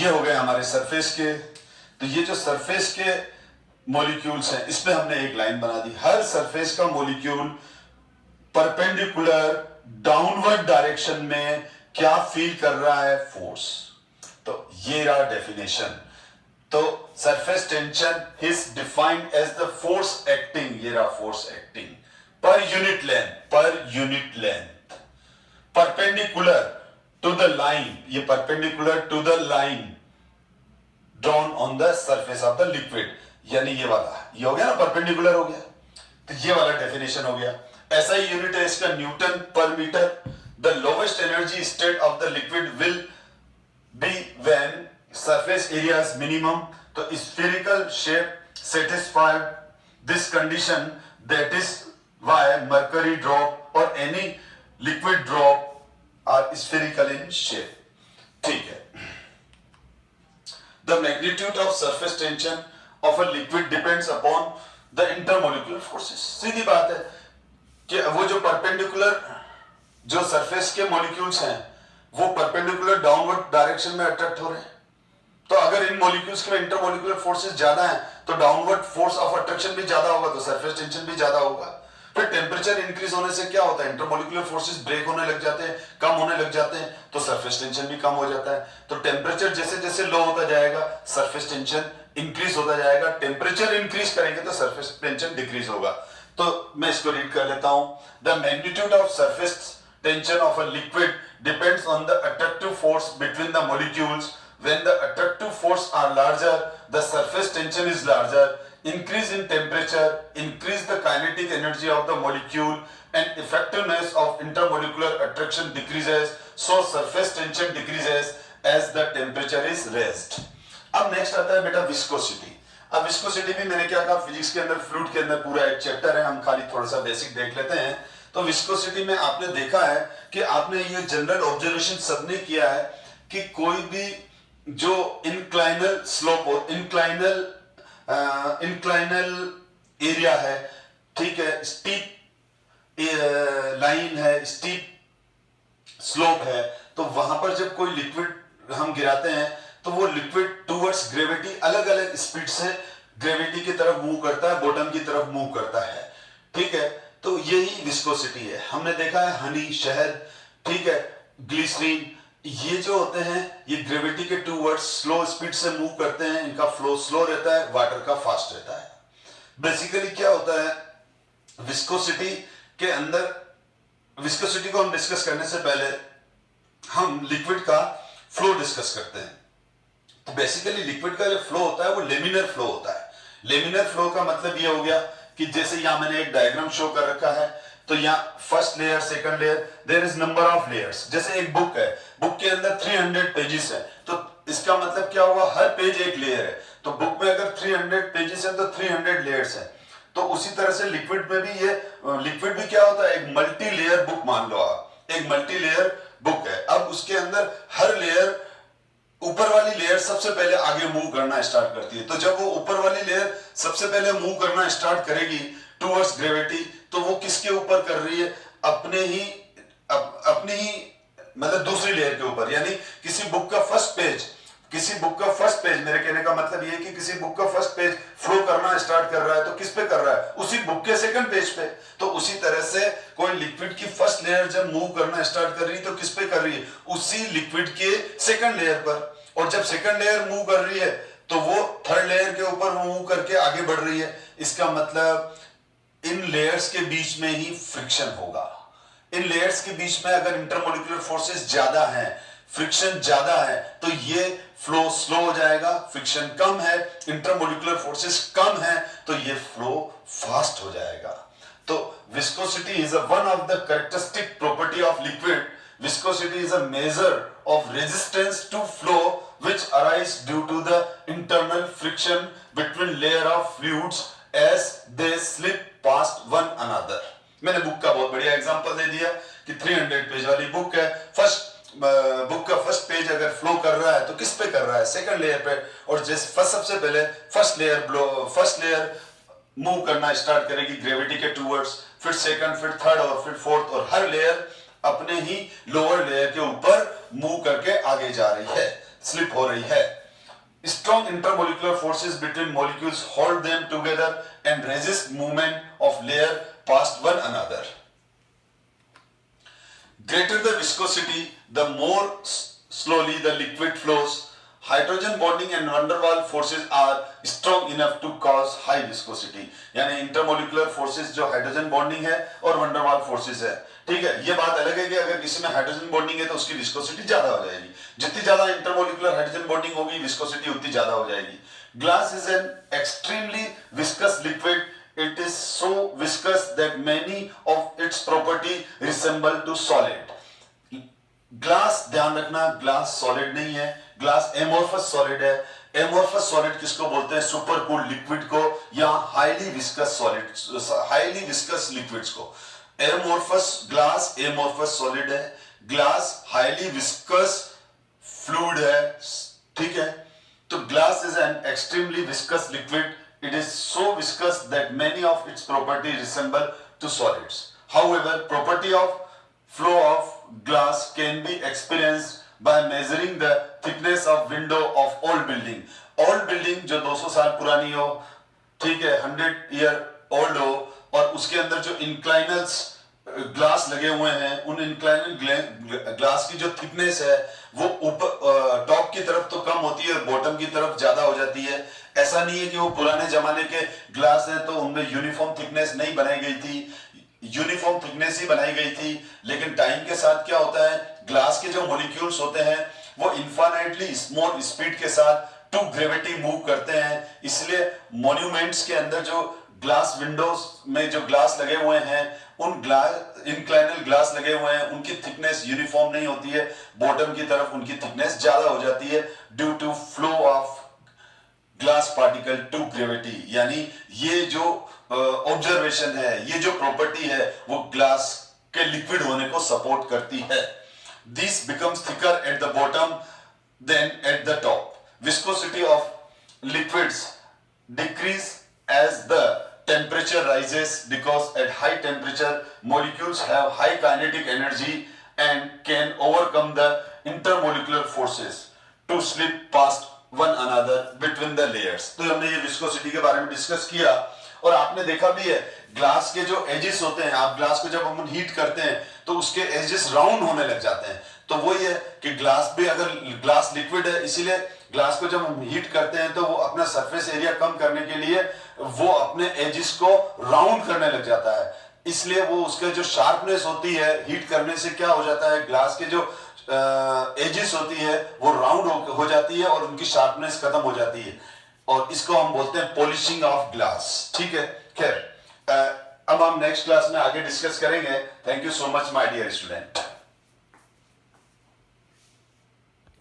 हो गए हमारे सरफेस के। तो ये जो सरफेस के मॉलिक्यूल्स हैं, इस पे हमने एक लाइन बना दी, हर सरफेस का मॉलिक्यूल परपेंडिकुलर डाउनवर्ड डायरेक्शन में क्या फील कर रहा है, फोर्स। तो ये रहा डेफिनेशन। तो surface tension is defined as the force acting, ये रहा force acting per unit length perpendicular to the line, ये perpendicular to the line drawn on the surface of the liquid, यानी ये वाला, ये हो गया ना, परपेंडिकुलर हो गया, तो ये वाला डेफिनेशन हो गया। ऐसा ही यूनिट है इसका newton per metre. The lowest energy state of the liquid will be when surface area is minimum. तो spherical shape satisfied this condition, that is why mercury drop और any liquid drop are spherical in shape, ठीक है। The magnitude of surface tension of a liquid depends upon the intermolecular forces. सीधी बात है कि वो जो perpendicular जो surface के मॉलिक्यूल्स हैं वो परपेंडिकुलर डाउनवर्ड डायरेक्शन में अट्रैक्ट हो रहे हैं। तो अगर इन मॉलिक्यूल्स के इंटरमोलिकुलर फोर्सेस ज्यादा हैं तो डाउनवर्ड फोर्स ऑफ अट्रैक्शन भी ज्यादा होगा, तो सरफेस टेंशन भी ज्यादा होगा। फिर टेम्परेचर इंक्रीज होने से क्या होता है, इंटरमोलिकुलर फोर्सेस ब्रेक होने लग जाते हैं, कम होने लग जाते हैं, तो सरफेस टेंशन भी कम हो जाता है। तो टेम्परेचर जैसे जैसे लो होता जाएगा सरफेस टेंशन इंक्रीज होता जाएगा, टेम्परेचर इंक्रीज करेंगे तो सरफेस टेंशन डिक्रीज होगा। तो मैं इसको रीड कर लेता हूं, the magnitude of surface tension of a liquid depends on the attractive force between the molecules. When the attractive force are larger, the surface tension is larger. Increase in temperature, increase the kinetic energy of the molecule, and effectiveness of intermolecular attraction decreases. So surface tension decreases as the temperature is raised. अब next आता है बेटा viscosity. अब viscosity भी मैंने क्या कहा, physics के अंदर फ्लूइड के अंदर पूरा एक चैप्टर है, हम खाली थोड़ा सा बेसिक देख लेते हैं। तो विस्कोसिटी में आपने देखा है कि आपने ये जनरल ऑब्जर्वेशन सबने किया है कि कोई भी जो इंक्लाइनल स्लोप हो, इंक्लाइनल एरिया है, ठीक है, स्टीप लाइन है, स्टीप स्लोप है, तो वहां पर जब कोई लिक्विड हम गिराते हैं तो वो लिक्विड टूवर्ड्स ग्रेविटी अलग अलग स्पीड से ग्रेविटी की तरफ मूव करता है, बॉटम की तरफ मूव करता है, ठीक है। तो यही विस्कोसिटी है। हमने देखा है हनी, शहद, ठीक है, ग्लिसरीन, ये जो होते हैं ये ग्रेविटी के टूवर्ड्स स्लो स्पीड से मूव करते हैं, इनका फ्लो स्लो रहता है, वाटर का फास्ट रहता है। बेसिकली क्या होता है, विस्कोसिटी के अंदर, विस्कोसिटी को हम डिस्कस करने से पहले हम लिक्विड का फ्लो डिस्कस करते हैं। तो बेसिकली लिक्विड का जो फ्लो होता है वो लेमिनर फ्लो होता है। लेमिनर फ्लो का मतलब ये हो गया कि जैसे यहां मैंने एक डायग्राम शो कर रखा है, तो यहाँ first layer, second layer, there is number of layers. जैसे एक बुक है, बुक के अंदर 300 पेजेस है, तो इसका मतलब क्या हुआ, हर पेज एक लेयर है। तो बुक में अगर 300 पेजेस है तो 300 लेयर्स है। तो उसी तरह से लिक्विड में भी ये लिक्विड भी क्या होता है, एक मल्टी लेयर बुक मान लो आप, एक मल्टी लेयर बुक है। अब उसके अंदर हर लेयर, ऊपर वाली लेयर सबसे पहले आगे मूव करना स्टार्ट करती है। तो जब वो ऊपर वाली लेयर सबसे पहले मूव करना स्टार्ट करेगी टुवर्ड्स ग्रेविटी, तो वो किसके ऊपर कर रही है, अपने ही अपनी ही मतलब दूसरी लेयर के ऊपर। यानी किसी बुक का फर्स्ट पेज, मेरे कहने का मतलब ये है कि किसी बुक का फर्स्ट पेज फ्लो करना स्टार्ट कर रहा है, तो किस पे कर रहा है, उसी बुक के सेकंड पेज पे। तो उसी तरह से कोई लिक्विड की फर्स्ट लेयर जब मूव करना स्टार्ट कर रही है तो किस पे कर रही है, उसी लिक्विड के सेकंड लेयर पर। और जब सेकंड लेयर मूव कर रही है तो वो थर्ड लेयर के ऊपर मूव करके आगे बढ़ रही है। इसका मतलब इन लेयर्स के बीच में ही फ्रिक्शन होगा। इन लेयर्स के बीच में अगर इंटरमोलिकुलर फोर्सेस ज्यादा हैं, फ्रिक्शन ज्यादा है, तो ये फ्लो स्लो हो जाएगा। फ्रिक्शन कम है, इंटरमोलिकुलर फोर्सेस कम है, तो ये फ्लो फास्ट हो जाएगा। तो viscosity is one of the characteristic property of liquid. Viscosity is a measure of resistance to flow which arise due to the internal friction between layer of fluids as they slip past one another. मैंने book का बहुत बढ़िया example दे दिया कि 300 page वाली book है, book का first page अगर फ्लो कर रहा है तो किस पे कर रहा है, सेकंड लेयर पे। और सबसे पहले फर्स्ट लेयर मूव करना स्टार्ट करेगी ग्रेविटी के टूवर्ड्स, फिर सेकंड, फिर थर्ड और फिर फोर्थ, और हर लेयर अपने ही लोअर लेयर के ऊपर मूव करके आगे जा रही है, स्लिप हो रही है। Strong intermolecular forces between molecules hold them together and resist movement of layer past one another. Greater the viscosity, the more slowly the liquid flows. Hydrogen bonding and van der Waals forces are strong enough to cause high viscosity. यानी intermolecular forces जो hydrogen bonding है और van der Waals forces है, ठीक है। ये बात अलग है कि अगर किसी में हाइड्रोजन बॉन्डिंग है तो उसकी विस्कोसिटी ज्यादा हो जाएगी। जितनी ज्यादा इंटरमोलिकुलर हाइड्रोजन बॉन्डिंग होगी, विस्कोसिटी उतनी ज्यादा हो जाएगी। Glass is an extremely viscous liquid. It is so viscous that many of its property resemble to solid. Glass, ध्यान रखना, ग्लास सॉलिड नहीं है, ग्लास एमोर्फस सॉलिड है। एमोर्फस सॉलिड किसको बोलते हैं, सुपर कूल लिक्विड को, या highly viscous solid, highly viscous liquids को। ग्लास एमोर्फस सॉलिड है, ग्लास हाईली विस्कस फ्लूइड है, ठीक है। तो glass is an extremely viscous liquid. It is so viscous that many of its properties resemble to solids. However, property of flow of glass can be experienced by measuring the thickness of window of old building. Old building जो 200 साल पुरानी हो, ठीक है, 100 year old हो, और उसके अंदर जो inclinals ग्लास लगे हुए हैं, उन इंक्लाइनल ग्लास की जो थिकनेस है वो ऊपर टॉप की तरफ तो कम होती है और बॉटम की तरफ ज्यादा हो जाती है। ऐसा नहीं है कि वो पुराने जमाने के ग्लास हैं तो उनमें यूनिफॉर्म थिकनेस नहीं बनाई गई थी, यूनिफॉर्म थिकनेस ही बनाई गई थी। लेकिन टाइम के साथ क्या होता है, ग्लास के जो मॉलिक्यूल्स होते हैं वो इनफाइनाइटली स्मॉल स्पीड के साथ टू ग्रेविटी मूव करते हैं। इसलिए मॉन्यूमेंट्स के अंदर जो ग्लास विंडोज में जो ग्लास लगे हुए हैं, उन इंक्लाइनल ग्लास लगे हुए हैं, उनकी थिकनेस यूनिफॉर्म नहीं होती है, बॉटम की तरफ उनकी थिकनेस ज्यादा हो जाती है due to flow of glass particle to gravity. यानी ये जो ऑब्जर्वेशन है, ये जो प्रॉपर्टी है, वो ग्लास के लिक्विड होने को सपोर्ट करती है। This becomes thicker at the bottom than at the top. Viscosity of liquids decrease as the temperature rises because at high temperature molecules have high kinetic energy and can overcome the intermolecular forces to slip past one another between the layers. तो हमने ये viscosity के बारे में discuss किया और आपने देखा भी है ग्लास के जो एजेस होते हैं, आप ग्लास को जब हम हीट करते हैं तो उसके एजेस राउंड होने लग जाते हैं। तो वही है कि ग्लास भी, अगर ग्लास लिक्विड है, इसीलिए ग्लास को जब हम हीट करते हैं तो वो अपना सरफेस एरिया कम करने के लिए वो अपने एजिस को राउंड करने लग जाता है, इसलिए वो उसके जो शार्पनेस होती है हीट करने से क्या हो जाता है, ग्लास के जो एजिस होती है वो राउंड हो जाती है और उनकी शार्पनेस खत्म हो जाती है, और इसको हम बोलते हैं पॉलिशिंग ऑफ ग्लास। ठीक है, खैर अब हम नेक्स्ट क्लास में आगे डिस्कस करेंगे। Thank you so much my dear student.